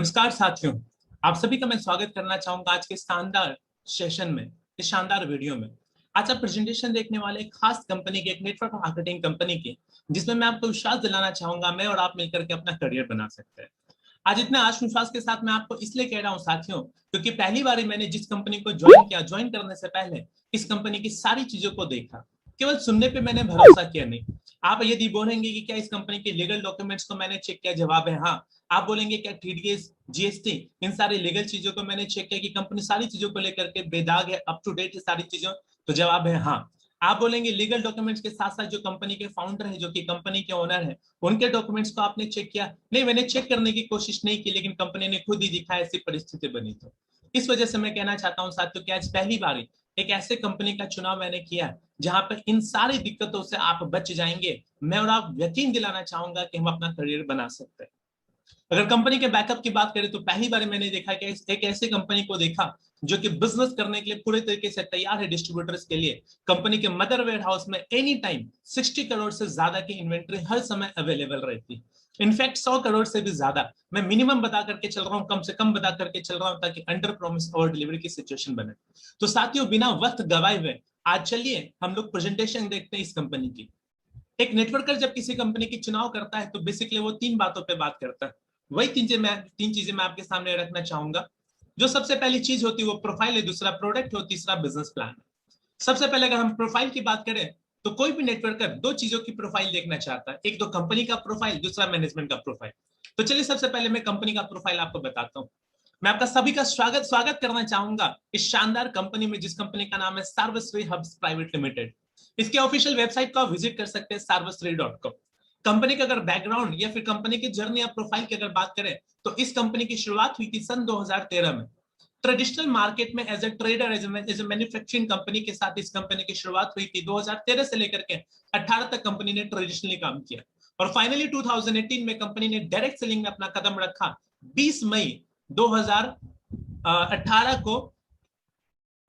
नमस्कार साथियों, आप सभी का मैं स्वागत करना चाहूंगा आज के शानदार सेशन में, इस शानदार वीडियो में। आज आप प्रेजेंटेशन देखने वाले एक खास कंपनी की, एक नेटवर्क मार्केटिंग कंपनी की, जिसमें मैं आपको विश्वास दिलाना चाहूंगा मैं और आप मिलकर के अपना करियर बना सकते हैं। आज इतने आत्मविश्वास के साथ मैं आपको इसलिए कह रहा हूं साथियों, क्योंकि पहली बार मैंने जिस कंपनी को ज्वाइन किया, ज्वाइन करने से पहले इस कंपनी की सारी चीजों को देखा। केवल सुनने पे मैंने भरोसा किया नहीं। आप यदि बोलेंगे कि क्या इस कंपनी के लीगल डॉक्यूमेंट्स को मैंने चेक किया, जवाब है हाँ। आप बोलेंगे क्या टीडीएस, जीएसटी, इन सारी लीगल चीजों को मैंने चेक किया कि कंपनी सारी चीजों को लेकर के बेदाग है, अप टू डेट है सारी चीजों, तो जवाब है हाँ। आप बोलेंगे लीगल डॉक्यूमेंट्स के साथ साथ जो कंपनी के फाउंडर है, जो कि कंपनी के ओनर है, उनके डॉक्यूमेंट्स को आपने चेक किया? नहीं, मैंने चेक करने की कोशिश नहीं की, लेकिन कंपनी ने खुद ही दिखा, ऐसी परिस्थिति बनी। तो इस वजह से मैं कहना चाहता हूं साथियों कि आज पहली बार एक ऐसे कंपनी का चुनाव मैंने किया जहां पर इन सारी दिक्कतों से आप बच जाएंगे। मैं और आप यकीन दिलाना चाहूंगा कि हम अपना करियर बना सकते हैं। अगर कंपनी के बैकअप की बात करें तो पहली बार मैंने देखा कि एक ऐसी कंपनी को देखा जो कि बिजनेस करने के लिए पूरे तरीके से तैयार है। डिस्ट्रीब्यूटर्स के लिए कंपनी के मदर वेयर हाउस में एनी टाइम 60 करोड़ से ज्यादा की इन्वेंट्री हर समय अवेलेबल रहती है। इनफैक्ट 100 करोड़ से भी ज्यादा मैं मिनिमम बता करके चल रहा हूं, कम से कम बता करके चल रहा हूं, ताकि अंडर प्रॉमिस ओवर डिलीवरी की सिचुएशन बने। तो साथियों, बिना वक्त गवाए हुए आज चलिए हम लोग प्रेजेंटेशन देखते हैं इस कंपनी की। एक नेटवर्कर जब किसी कंपनी की चुनाव करता है तो बेसिकली वो तीन बातों पे बात करता है। वही तीन चीजें मैं आपके सामने रखना चाहूंगा। जो सबसे पहली चीज होती है वो प्रोफाइल है, दूसरा प्रोडक्ट हो, तीसरा बिजनेस प्लान है। सबसे पहले अगर हम प्रोफाइल की बात करें तो कोई भी नेटवर्कर दो चीजों की प्रोफाइल देखना चाहता है, एक तो कंपनी का प्रोफाइल, दूसरा मैनेजमेंट का प्रोफाइल। तो चलिए सबसे पहले मैं कंपनी का प्रोफाइल आपको बताता हूं। मैं आपका सभी का स्वागत स्वागत करना चाहूंगा इस शानदार कंपनी में, जिस कंपनी का नाम है सर्वश्री हब्स प्राइवेट लिमिटेड। इसके ऑफिशियल वेबसाइट को आप विजिट कर सकते हैं, सर्वश्री.com। कंपनी का अगर बैकग्राउंड या फिर कंपनी की जर्नी या प्रोफाइल की अगर बात करें तो इस कंपनी की शुरुआत हुई थी सन 2013 में। ट्रेडिशनल मार्केट में as a trader, as a manufacturing company के साथ इस कंपनी की शुरुआत हुई थी। 2013 से लेकर के 18 तक कंपनी ने ट्रेडिशनली काम किया और फाइनली 2018 में कंपनी ने डायरेक्ट सेलिंग में अपना कदम रखा। 20 मई 2018 को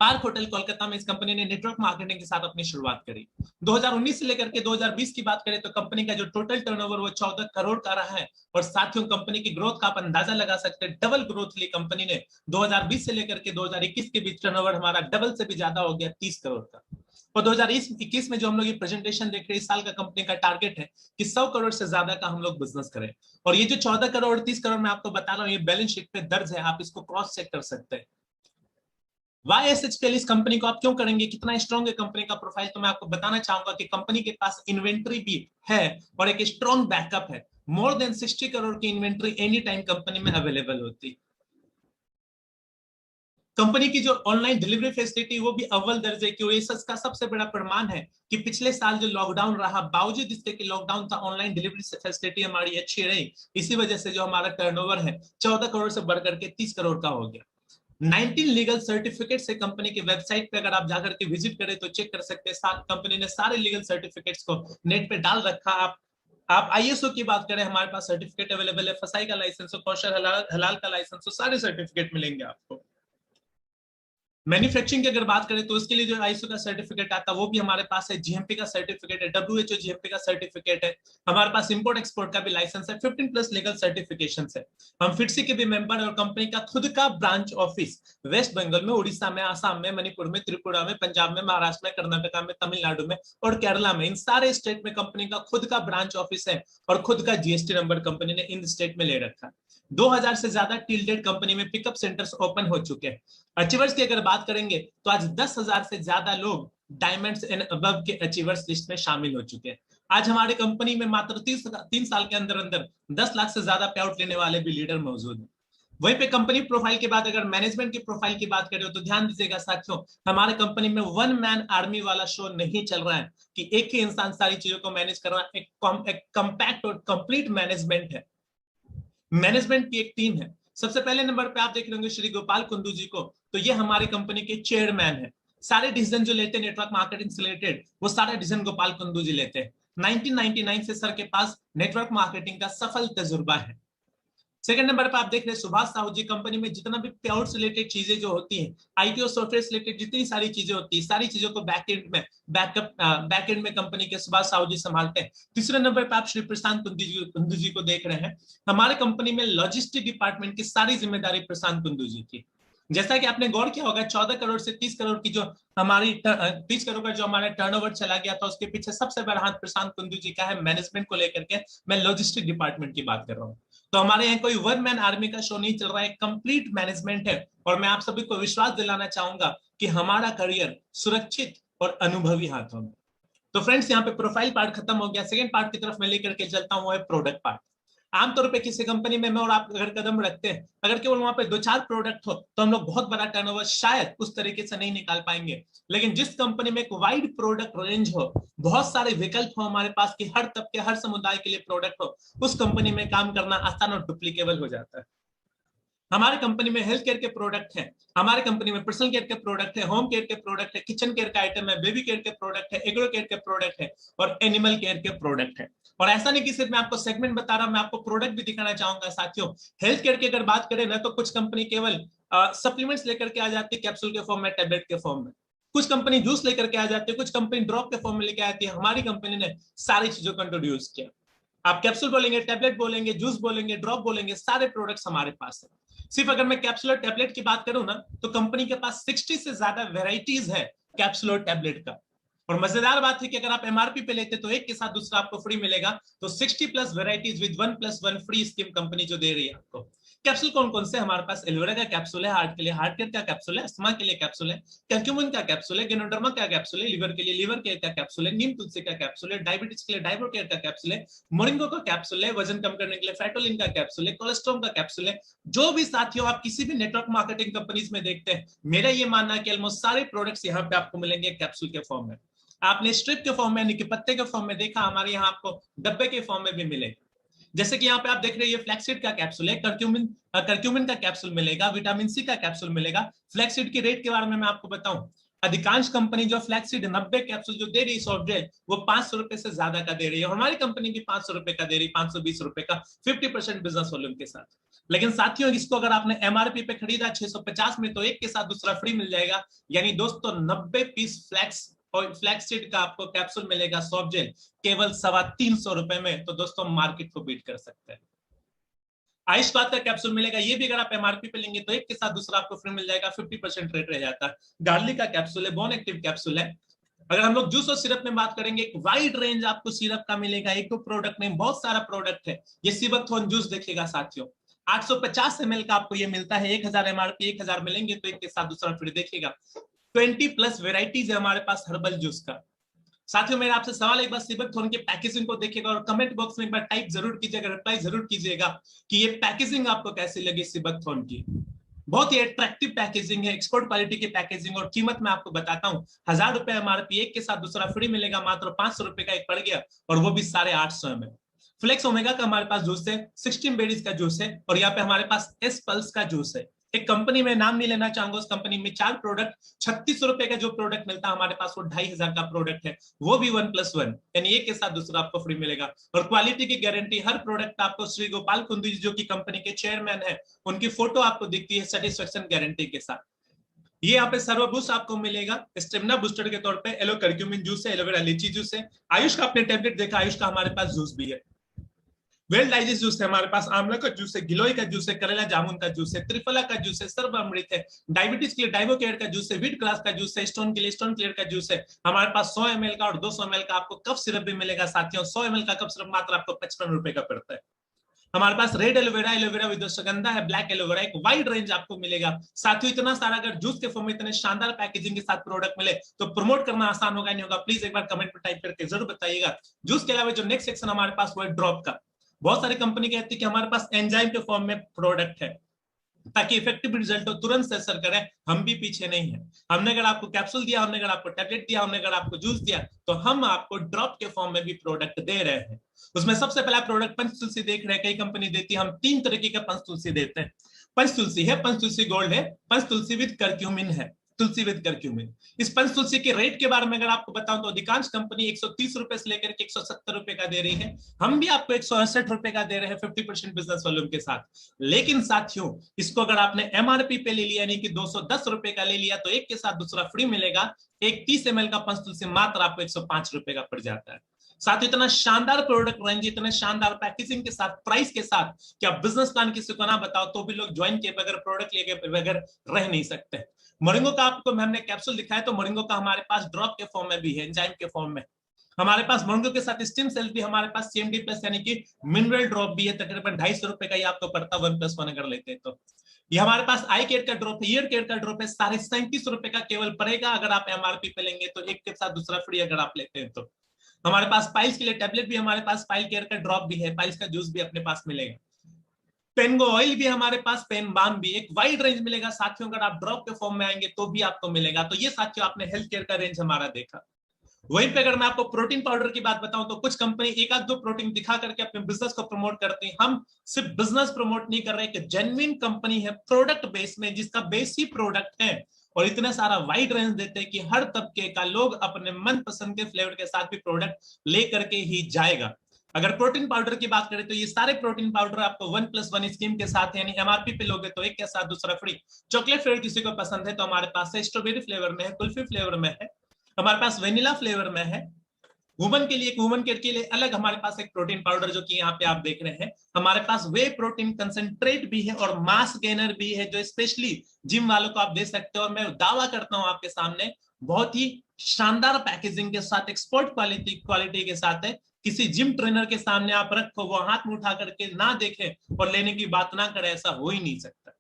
पार्क होटल कोलकाता में इस कंपनी ने नेटवर्क मार्केटिंग के साथ अपनी शुरुआत करी। 2019 से लेकर के 2020 की बात करें तो कंपनी का जो टोटल टर्नओवर वो 14 करोड़ का रहा है। और साथियों, कंपनी की ग्रोथ का आप अंदाजा लगा सकते हैं, डबल ग्रोथ ली कंपनी ने। 2020 से लेकर के 2021 के बीच टर्नओवर हमारा डबल से भी ज्यादा हो गया, 30 करोड़ का। और 2021 में जो हम लोग ये प्रेजेंटेशन देख रहे हैं, इस साल का कंपनी का टारगेट है कि 100 करोड़ से ज्यादा का हम लोग बिजनेस करें। और ये जो 14 करोड़ 30 करोड़ मैं आपको बता रहा हूँ, ये बैलेंस शीट पे दर्ज है, आप इसको क्रॉस चेक कर सकते हैं। वाई एस एच इस कंपनी को आप क्यों करेंगे, कितना स्ट्रॉन्ग है कंपनी का प्रोफाइल, तो मैं आपको बताना चाहूंगा कि कंपनी के पास इन्वेंट्री भी है और एक स्ट्रॉन्ग बैकअप है। मोर देन 60 करोड़ की इन्वेंट्री एनी टाइम कंपनी में अवेलेबल होती। कंपनी की जो ऑनलाइन डिलीवरी फैसिलिटी वो भी अव्वल दर्जे की, और इसका सबसे बड़ा प्रमाण है कि पिछले साल जो लॉकडाउन रहा, बावजूद इसके कि लॉकडाउन था, ऑनलाइन डिलीवरी फैसिलिटी हमारी अच्छी रही। इसी वजह से जो हमारा टर्नओवर है 14 करोड़ से बढ़कर के 30 करोड़ का हो गया। 19 लीगल सर्टिफिकेट से कंपनी की वेबसाइट पे अगर आप जाकर के विजिट करें तो चेक कर सकते हैं, कंपनी ने सारे लीगल सर्टिफिकेट्स को नेट पे डाल रखा। आप आईएसओ की बात करें, हमारे पास सर्टिफिकेट अवेलेबल है, फसाई का लाइसेंस हो, कौशल हलाल का लाइसेंस हो, सारे सर्टिफिकेट मिलेंगे आपको। मैन्युफैक्चरिंग की अगर बात करें तो उसके लिए जो आईएसओ का सर्टिफिकेट आता है वो भी हमारे पास है, जीएमपी का सर्टिफिकेट है, डब्ल्यूएचओ जीएमपी का सर्टिफिकेट है, हमारे पास इंपोर्ट एक्सपोर्ट का भी लाइसेंस है, 15 प्लस लीगल सर्टिफिकेशन है। हम फिटसी के भी मेंबर और कंपनी का खुद का ब्रांच ऑफिस वेस्ट बंगाल में, उड़ीसा में, आसाम में, मणिपुर में, त्रिपुरा में, पंजाब में, महाराष्ट्र में, कर्नाटका में, तमिलनाडु में और केरला में, इन सारे स्टेट में कंपनी का खुद का ब्रांच ऑफिस है और खुद का जीएसटी नंबर कंपनी ने इन स्टेट में ले रखा है। 2000 से ज्यादा टिल डेट कंपनी में पिकअप सेंटर्स ओपन हो चुके हैं। अचीवर्स की अगर बात करेंगे तो आज 10,000 से ज्यादा लोग डायमंड्स एंड अबव के अचीवर्स लिस्ट में शामिल हो चुके हैं। आज हमारी कंपनी में मात्र 3 साल के अंदर अंदर 10 लाख से ज्यादा पे आउट लेने वाले भी लीडर मौजूद हैं। वहीं पे कंपनी प्रोफाइल के बाद अगर मैनेजमेंट की प्रोफाइल की बात करें तो ध्यान दीजिएगा साथियों, हमारे कंपनी में वन मैन आर्मी वाला शो नहीं चल रहा है कि एक ही इंसान सारी चीजों को मैनेज कर रहा है। एक कंपैक्ट और कंप्लीट मैनेजमेंट है। मैनेजमेंट की एक टीम है। सबसे पहले नंबर पे आप देख रहे होंगे श्री गोपाल कुंदू जी को, तो ये हमारी कंपनी के चेयरमैन है। सारे डिसीजन जो लेते हैं नेटवर्क मार्केटिंग से रिलेटेड, वो सारे डिसीजन गोपाल कुंदू जी लेते हैं। 1999 से सर के पास नेटवर्क मार्केटिंग का सफल तजुर्बा है। सेकंड नंबर पर आप देख रहे हैं सुभाष साहू जी, कंपनी में जितना भी पे आउट रिलेटेड चीजें जो होती हैं, आईटी और सॉफ्टवेयर रिलेटेड जितनी सारी चीजें होती है, सारी चीजों को बैकएंड में कंपनी के सुभाष साहू जी संभालते हैं। तीसरे नंबर पर आप श्री प्रशांत कुंदू जी को देख रहे हैं। हमारे कंपनी में लॉजिस्टिक डिपार्टमेंट की सारी जिम्मेदारी प्रशांत कुंदू जी की। जैसा कि आपने गौर किया होगा, 14 करोड़ से 30 करोड़ की जो हमारी 30 करोड़ का जो हमारा टर्नओवर चला गया था, उसके पीछे सबसे बड़ा हाथ प्रशांत कुंदू जी का है। मैनेजमेंट को लेकर के मैं लॉजिस्टिक डिपार्टमेंट की बात कर रहा हूँ। तो हमारे यहाँ कोई वन मैन आर्मी का शो नहीं चल रहा है, कंप्लीट मैनेजमेंट है। और मैं आप सभी को विश्वास दिलाना चाहूंगा कि हमारा करियर सुरक्षित और अनुभवी हाथों में। तो फ्रेंड्स, यहाँ पे प्रोफाइल पार्ट खत्म हो गया। सेकंड पार्ट की तरफ मैं लेकर के चलता हूँ, वो है प्रोडक्ट पार्ट। आमतौर पे किसी कंपनी में मैं और आप अगर कदम रखते हैं, अगर केवल वहां पे 2-4 प्रोडक्ट हो तो हम लोग बहुत बड़ा टर्नओवर शायद उस तरीके से नहीं निकाल पाएंगे। लेकिन जिस कंपनी में एक वाइड प्रोडक्ट रेंज हो, बहुत सारे विकल्प हो हमारे पास कि हर तबके हर समुदाय के लिए प्रोडक्ट हो, उस कंपनी में काम करना आसान और डुप्लीकेबल हो जाता है। हमारे कंपनी में हेल्थ केयर के प्रोडक्ट हैं, हमारे कंपनी में पर्सनल केयर के प्रोडक्ट है, होम केयर के प्रोडक्ट है, किचन केयर का आइटम है, बेबी केयर के प्रोडक्ट है, एग्रो केयर के प्रोडक्ट है और एनिमल केयर के प्रोडक्ट है। और ऐसा नहीं कि सिर्फ मैं आपको सेगमेंट बता रहा हूं, मैं आपको प्रोडक्ट भी दिखाना चाहूंगा साथियों। हेल्थ केयर की अगर बात करें ना, तो कुछ कंपनी केवल सप्लीमेंट्स लेकर के आ जाती है, कैप्सूल के फॉर्म में, टैबलेट के फॉर्म में। कुछ कंपनी जूस लेकर के आ जाती है, कुछ कंपनी ड्रॉप के फॉर्म में लेकर आती है। हमारी कंपनी ने सारी चीजों को इंट्रोड्यूस किया। आप कैप्सूल बोलेंगे, टैबलेट बोलेंगे, जूस बोलेंगे, ड्रॉप बोलेंगे, सारे प्रोडक्ट्स हमारे पास है। सिर्फ अगर मैं कैप्सूल और टैबलेट की बात करूं ना, तो कंपनी के पास 60 से ज्यादा वेराइटीज है कैप्सूल और टैबलेट का। और मजेदार बात है कि अगर आप एमआरपी पे लेते तो एक के साथ दूसरा आपको फ्री मिलेगा। तो 60 plus varieties with 1+1 free scheme company जो दे रही है आपको। कैप्सूल कौन कौन से हमारे पास? एलोवेरा का कैप्सूल है हार्ट के लिए, हार्ट केयर का कैप्सूल है, अस्थमा के लिए कैप्सूल है, कर्क्यूमिन का कैप्सूल है, गिनोडर्मा का कैप्सूल है, लिवर के लिए लिवर केयर का कैप्सूल है, नीम तुलसी का कैप्सूल है, डायबिटीज के लिए डाइबो केयर का कैप्सूल है, मोरिंगो का कैप्सूल है, वजन कम करने के लिए फैटोलिन का कैप्सूल है, कोलेस्ट्रॉल का कैप्सूल है। जो भी साथियों आप किसी भी नेटवर्क मार्केटिंग कंपनीज में देखते हैं, मेरा ये मानना है कि ऑलमोस्ट सारे प्रोडक्ट्स यहाँ पे आपको मिलेंगे कैप्सूल के फॉर्म में। आपने स्ट्रिप के फॉर्म में यानी कि पत्ते के फॉर्म में देखा, हमारे यहाँ आपको डब्बे के फॉर्म में भी मिलेगा। जैसे कि यहाँ पे आप देख रहे हैं, ये फ्लैक्सीड का कैप्सूल है, कर्क्यूमिन का कैप्सूल मिलेगा, विटामिन सी का कैप्सूल मिलेगा। फ्लैक्सीड की रेट के बारे में मैं आपको बताऊं, अधिकांश कंपनी जो फ्लैक्सीड 90 कैप्सूल जो दे रही है सॉफ्ट जेल, वो 500 रुपए से ज्यादा का दे रही है। हमारी कंपनी भी 500 रुपए का दे रही है, 520 रुपए का, 50% बिजनेस वॉल्यूम के साथ। लेकिन साथियों, इसको अगर आपने एमआरपी पे खरीदा 650 में, तो एक के साथ दूसरा फ्री मिल जाएगा। यानी दोस्तों 90 पीस फ्लैक्सीड का आपको कैप्सूल मिलेगा सॉफ्ट जेल केवल 325 रुपए में। तो दोस्तों मार्केट को बीट कर सकते हैं। आयुष्वाद का कैप्सूल मिलेगा, ये भी अगर आप एमआरपी पे लेंगे तो एक के साथ दूसरा आपको फ्री मिल जाएगा, 50% रेट रह जाता है। गार्लिक का कैप्सूल है, बोन एक्टिव कैप्सूल है। अगर हम लोग जूस और सिरप में बात करेंगे, एक वाइड रेंज आपको सिरप का मिलेगा। एक दो प्रोडक्ट नहीं, बहुत सारा प्रोडक्ट है। ये सिबकथॉर्न जूस देखिएगा साथियों, 850 ml का आपको ये मिलता है। 1000 एमआरपी, 1000 मिलेंगे तो एक के साथ दूसरा फ्री। देखिएगा 20+ वेराइटीज है हमारे पास हर्बल जूस का। साथियों, मेरा आपसे सवाल एक बार सिबकथॉर्न की पैकेजिंग को देखिएगा और कमेंट बॉक्स में एक बार टाइप जरूर कीजिएगा, रिप्लाई जरूर कीजिएगा कि ये पैकेजिंग आपको कैसी लगी सिबकथॉर्न की। बहुत ही अट्रैक्टिव पैकेजिंग है, एक्सपोर्ट क्वालिटी की पैकेजिंग। और कीमत मैं आपको बताता हूँ, 1000 रुपए एमआरपी, एक के साथ दूसरा फ्री मिलेगा, मात्र 500 रुपए का एक पड़ गया, और वो भी 850 ml। फ्लेक्स ओमेगा का हमारे पास जूस है, 16 बेरीज का जूस है, और यहाँ पे हमारे पास एस पल्स का जूस है। एक कंपनी में नाम नहीं लेना चाहूंगा, उस कंपनी में 4 प्रोडक्ट, 3600 रुपए का जो प्रोडक्ट मिलता है हमारे पास, वो 2500 का प्रोडक्ट है, वो भी 1+1, यानी एक के साथ दूसरा आपको फ्री मिलेगा। और क्वालिटी की गारंटी, हर प्रोडक्ट आपको श्री गोपाल कुंदू जी जो कि कंपनी के चेयरमैन है, उनकी फोटो आपको दिखती है सेटिस्फेक्शन गारंटी के साथ। ये यहाँ पे सर्वबूस्ट आपको मिलेगा स्टेमिना बूस्टर के तौर पे। एलो कर्क्यूमिन जूस है, एलोवेरा लीची जूस है। आयुष का आपने टैबलेट देखा, आयुष का हमारे पास जूस भी है। वेल डाइजेस्ट जूस है हमारे पास, आंवला का जूस है, गिलोय का जूस है, करेला जामुन का जूस है, त्रिफला का जूस है, सर्व अमृत है। डायबिटीज के लिए डाइबो केयर का जूस है, व्हीट ग्रास का जूस है, स्टोन के लिए स्टोन क्लियर का जूस है। हमारे पास 100 ml का और 200 ml का आपको कफ सिरप भी मिलेगा साथियों। 100 ml का कफ सिरप मात्र आपको 55 रुपए का पड़ता है। हमारे पास red aloe vera, aloe vera with ashwagandha है, ब्लैक एलोवेरा, एक वाइड रेंज आपको मिलेगा साथियों। इतना सारा अगर जूस के फॉर्म में इतने शानदार पैकेजिंग के साथ प्रोडक्ट मिले तो प्रमोट करना आसान होगा नहीं होगा? प्लीज एक बार कमेंट पर टाइप करके जरूर बताइएगा। जूस के अलावा जो नेक्स्ट सेक्शन हमारे पास वो है ड्रॉप का। बहुत सारी कंपनी कहती है कि हमारे पास एंजाइम के फॉर्म में प्रोडक्ट है ताकि इफेक्टिव रिजल्ट हो, तुरंत से असर करे। हम भी पीछे नहीं है। हमने अगर आपको कैप्सूल दिया, हमने अगर आपको टैबलेट दिया, हमने अगर आपको जूस दिया, तो हम आपको ड्रॉप के फॉर्म में भी प्रोडक्ट दे रहे हैं। उसमें सबसे पहला प्रोडक्ट पंचतुलसी देख रहे हैं, कई कंपनी देती है, हम 3 तरीके का पंचतुलसी देते हैं। पंचतुलसी है, पंचतुलसी गोल्ड है, पंचतुलसी विद कर्क्यूमिन है। तुलसी विद करक्यूमिन। इस पंचतुलसी के रेट के बारे में अगर आपको बताऊं तो अधिकांश कंपनी 130 रुपए से लेकर के 170 रुपए का दे रही है, हम भी आपको 168 रुपए का दे रहे हैं 50% बिजनेस वॉल्यूम के साथ। लेकिन साथियों, इसको अगर आपने एमआरपी पे ले लिया यानी कि 210 रुपए का ले लिया तो एक के साथ दूसरा फ्री मिलेगा। एक 30 ml का पंचतुलसी मात्र आपको 105 रुपए का पड़ जाता है। साथ इतना शानदार प्रोडक्ट रेंज, इतने शानदार पैकेजिंग के साथ, प्राइस के साथ कि आप बिजनेस प्लान किसी को ना बताओ तो भी लोग ज्वाइन किए बगैर, प्रोडक्ट लेके बगैर रह नहीं सकते। मोरिंगो का आपको हमने कैप्सूल दिखाया तो मोरिंगो का हमारे पास ड्रॉप के फॉर्म में भी है, एंजाइम के फॉर्म में। हमारे पास मोरिंगो के साथ स्टीम सेल भी, हमारे पास सीएमडी प्लस यानी कि मिनरल ड्रॉप भी है, तकरीबन 250 रुपए का ये आपको पड़ता है 1+1 अगर लेते हैं तो। ये हमारे पास आई केयर का ड्रॉप है, ईयर केयर का ड्रॉप है, 37.5 रुपए का केवल पड़ेगा अगर आप एमआरपी पे लेंगे तो, एक के साथ दूसरा फ्री अगर आप लेते हैं तो। हमारे पास पाइल्स के लिए टैबलेट भी, हमारे पास पाइल केयर का ड्रॉप भी है, पाइल्स का जूस भी अपने पास मिलेगा, पेनगो ऑयल भी हमारे पास, पेन बाम भी, एक वाइड रेंज मिलेगा साथियों। अगर आप ड्रॉप के फॉर्म में आएंगे तो भी आपको मिलेगा। तो ये साथियों आपने हेल्थ केयर का रेंज हमारा देखा। वहीं पे अगर मैं आपको प्रोटीन पाउडर की बात बताऊं तो कुछ कंपनी एक आध दो प्रोटीन दिखा करके अपने बिजनेस को प्रमोट करती है। हम सिर्फ बिजनेस प्रमोट नहीं कर रहे, एक जेन्युइन कंपनी है प्रोडक्ट बेस में, जिसका बेस ही प्रोडक्ट है, और इतना सारा वाइड रेंज देते हैं कि हर तबके का लोग अपने मन पसंद के फ्लेवर के साथ भी प्रोडक्ट लेकर के ही जाएगा। अगर प्रोटीन पाउडर की बात करें तो ये सारे प्रोटीन पाउडर आपको 1+1 स्कीम के साथ, यानी एमआरपी पे लोगे तो एक के साथ दूसरा फ्री। चॉकलेट फ्लेवर किसी को पसंद है तो हमारे पास है, स्ट्रॉबेरी फ्लेवर में है, कुल्फी फ्लेवर में है, हमारे पास वेनिला फ्लेवर में है। वुमन के लिए, वुमन केयर के लिए अलग हमारे पास एक प्रोटीन पाउडर जो कि यहाँ पे आप देख रहे हैं। हमारे पास वे प्रोटीन कंसंट्रेट भी है और मास गेनर भी है, जो स्पेशली जिम वालों को आप दे सकते हो। और मैं दावा करता हूं आपके सामने, बहुत ही शानदार पैकेजिंग के साथ, एक्सपोर्ट क्वालिटी के साथ है। किसी जिम ट्रेनर के सामने आप रखो, वो हाथ में उठा करके ना देखे और लेने की बात ना करे, ऐसा हो ही नहीं सकता।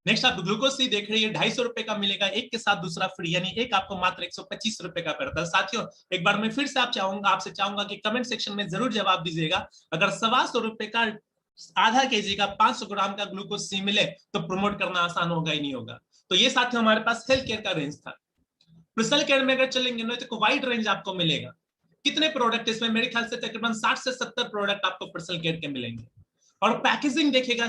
नेक्स्ट आप ग्लूकोज सी देख रहे हैं, 250 रुपए का मिलेगा, एक के साथ दूसरा फ्री, यानी एक आपको मात्र 125 रुपए का पड़ता है। साथियों एक बार मैं फिर से आपसे चाहूंगा कि कमेंट सेक्शन में जरूर जवाब दीजिएगा, अगर 125 रुपए का आधा केजी का 500 ग्राम का ग्लूकोज सी मिले तो प्रमोट करना आसान होगा ही नहीं होगा। तो ये साथियों हमारे पास हेल्थ केयर का रेंज था। पर्सनल केयर में अगर चलेंगे ना तो वाइड रेंज आपको मिलेगा। कितने प्रोडक्ट इसमें, मेरे ख्याल से तकरीबन 60 से 70 प्रोडक्ट आपको पर्सनल केयर के मिलेंगे। और पैकेजिंग देखिएगा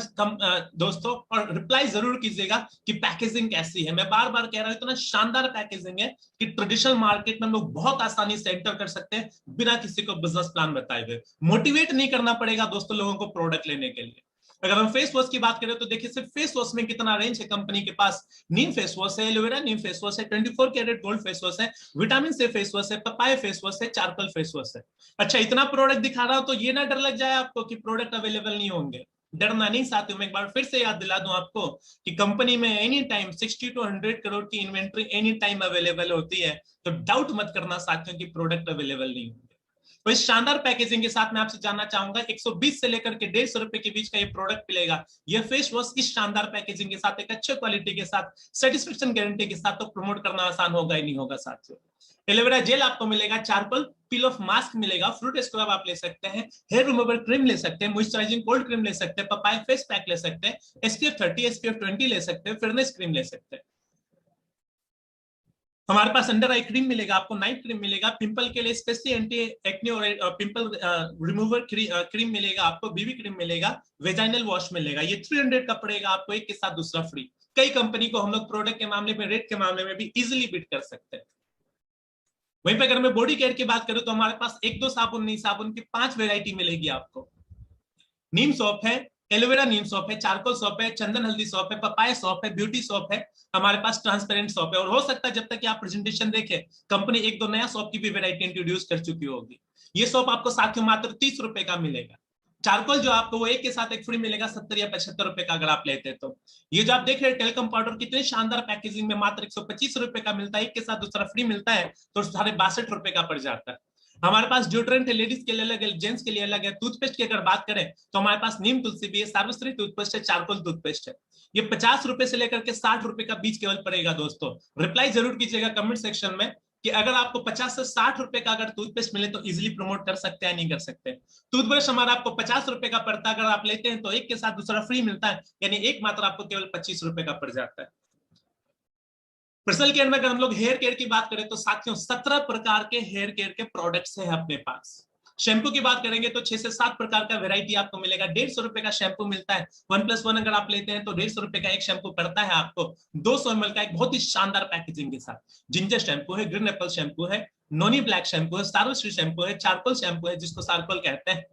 दोस्तों, और रिप्लाई जरूर कीजिएगा कि पैकेजिंग कैसी है। मैं बार बार कह रहा हूं, इतना शानदार पैकेजिंग है कि ट्रेडिशनल मार्केट में लोग बहुत आसानी से एंटर कर सकते हैं बिना किसी को बिजनेस प्लान बताए हुए। मोटिवेट नहीं करना पड़ेगा दोस्तों लोगों को प्रोडक्ट लेने के लिए। अगर हम फेस वॉश की बात करें तो देखिए सिर्फ फेस वॉश में कितना रेंज है कंपनी के पास। नीम फेस वॉश है, एलोवेरा नीम फेस वॉश है, 24 कैरेट गोल्ड फेस वॉश है, विटामिन से फेस वॉश है, पपाया फेस वॉश है, चारकोल फेस वॉश है। अच्छा, इतना प्रोडक्ट दिखा रहा हूं तो ये ना डर लग जाए आपको कि प्रोडक्ट अवेलेबल नहीं होंगे। डरना नहीं साथियों, मैं एक बार फिर से याद दिला दूं आपको कि कंपनी में एनी टाइम 60 to 100 करोड़ की इन्वेंट्री एनी टाइम अवेलेबल होती है। तो डाउट मत करना साथियों कि प्रोडक्ट अवेलेबल नहीं होंगे। तो इस शानदार पैकेजिंग के साथ मैं आपसे जानना चाहूंगा, 120 से लेकर के 150 रुपए के बीच का ये प्रोडक्ट मिलेगा। ये फेस वॉश इस शानदार पैकेजिंग के साथ, एक अच्छे क्वालिटी के साथ, सेटिस्फेक्शन गारंटी के साथ, तो प्रमोट करना आसान होगा ही नहीं होगा साथियों। एलोवेरा जेल आपको मिलेगा, चारकोल पील ऑफ मास्क मिलेगा, फ्रूट स्क्रब आप ले सकते हैं, हेयर रिमूवर क्रीम ले सकते हैं, मॉइस्चराइजिंग कोल्ड क्रीम ले सकते हैं, पपाया फेस पैक ले सकते हैं, SPF 30 SPF 20 ले सकते हैं, फेयरनेस क्रीम ले सकते हैं। हमारे पास अंडर आई क्रीम मिलेगा, आपको नाइट क्रीम मिलेगा, पिंपल के लिए स्पेशली एंटी एक्ने और पिंपल रिमूवर क्रीम मिलेगा, आपको बीबी क्रीम मिलेगा, वेजाइनल वॉश मिलेगा। ये 300 का पड़ेगा आपको, एक के साथ दूसरा फ्री। कई कंपनी को हम लोग प्रोडक्ट के मामले में, रेट के मामले में भी इजिली बीट कर सकते हैं। वहीं पे अगर मैं बॉडी केयर की बात करूं तो हमारे पास एक दो साबुन नहीं, साबुन की 5 वेराइटी मिलेगी आपको। नीम सोप है, एलोवेरा नीम सोप है, चारकोल सोप है, चंदन हल्दी सोप है, पपाया सोप है, ब्यूटी सोप है, हमारे पास ट्रांसपेरेंट सोप है। और हो सकता है जब तक कि आप प्रेजेंटेशन देखें कंपनी एक दो नया सोप की भी वेराइटी इंट्रोड्यूस कर चुकी होगी। ये सोप आपको साथियों मात्र 30 रुपए का मिलेगा। चारकोल जो आपको वो एक के साथ एक फ्री मिलेगा 70 या 75 रुपए का अगर आप लेते हैं तो। ये जो आप देख रहे हैं टेलकम पाउडर, कितने शानदार पैकेजिंग में मात्र 125 रुपए का मिलता है, एक के साथ दूसरा फ्री मिलता है, तो 62 रुपए का पड़ जाता है। हमारे पास ड्यूड्रेंट है, लेडीज के लिए अलग है, जेंट्स के लिए अलग है। टूथपेस्ट की अगर बात करें तो हमारे पास नीम तुलसी भी है, सार्वश्री टूथपेस्ट है, चारकोल टूथपेस्ट है। ये 50 रुपए से लेकर के 60 रुपए का बीच केवल पड़ेगा दोस्तों। रिप्लाई जरूर कीजिएगा कमेंट सेक्शन में कि अगर आपको 50 से 60 रुपए का अगर टूथपेस्ट मिले तो इजिली प्रमोट कर सकते हैं, नहीं कर सकते। टूथब्रश हमारा आपको 50 रुपए का पड़ता है, अगर आप लेते हैं तो एक के साथ दूसरा फ्री मिलता है, यानी एक मात्र आपको केवल 25 रुपए का पड़ जाता है। पर्सनल केयर में अगर हम लोग हेयर केयर की बात करें तो साथियों 17 प्रकार के हेयर केयर के प्रोडक्ट्स हैं अपने पास। शैम्पू की बात करेंगे तो 6 से 7 प्रकार का वैरायटी आपको मिलेगा। 150 रुपए का शैम्पू मिलता है। 1+1 अगर आप लेते हैं तो 150 रुपए का एक शैम्पू पड़ता है आपको 200 ml का एक बहुत ही शानदार पैकेजिंग के साथ। जिंजर शैम्पू है, ग्रीन एप्पल शैम्पू है, नोनी ब्लैक शैम्पू है, सारोश्री शैम्पू है, चारकोल शैम्पू है जिसको चारकोल कहते हैं।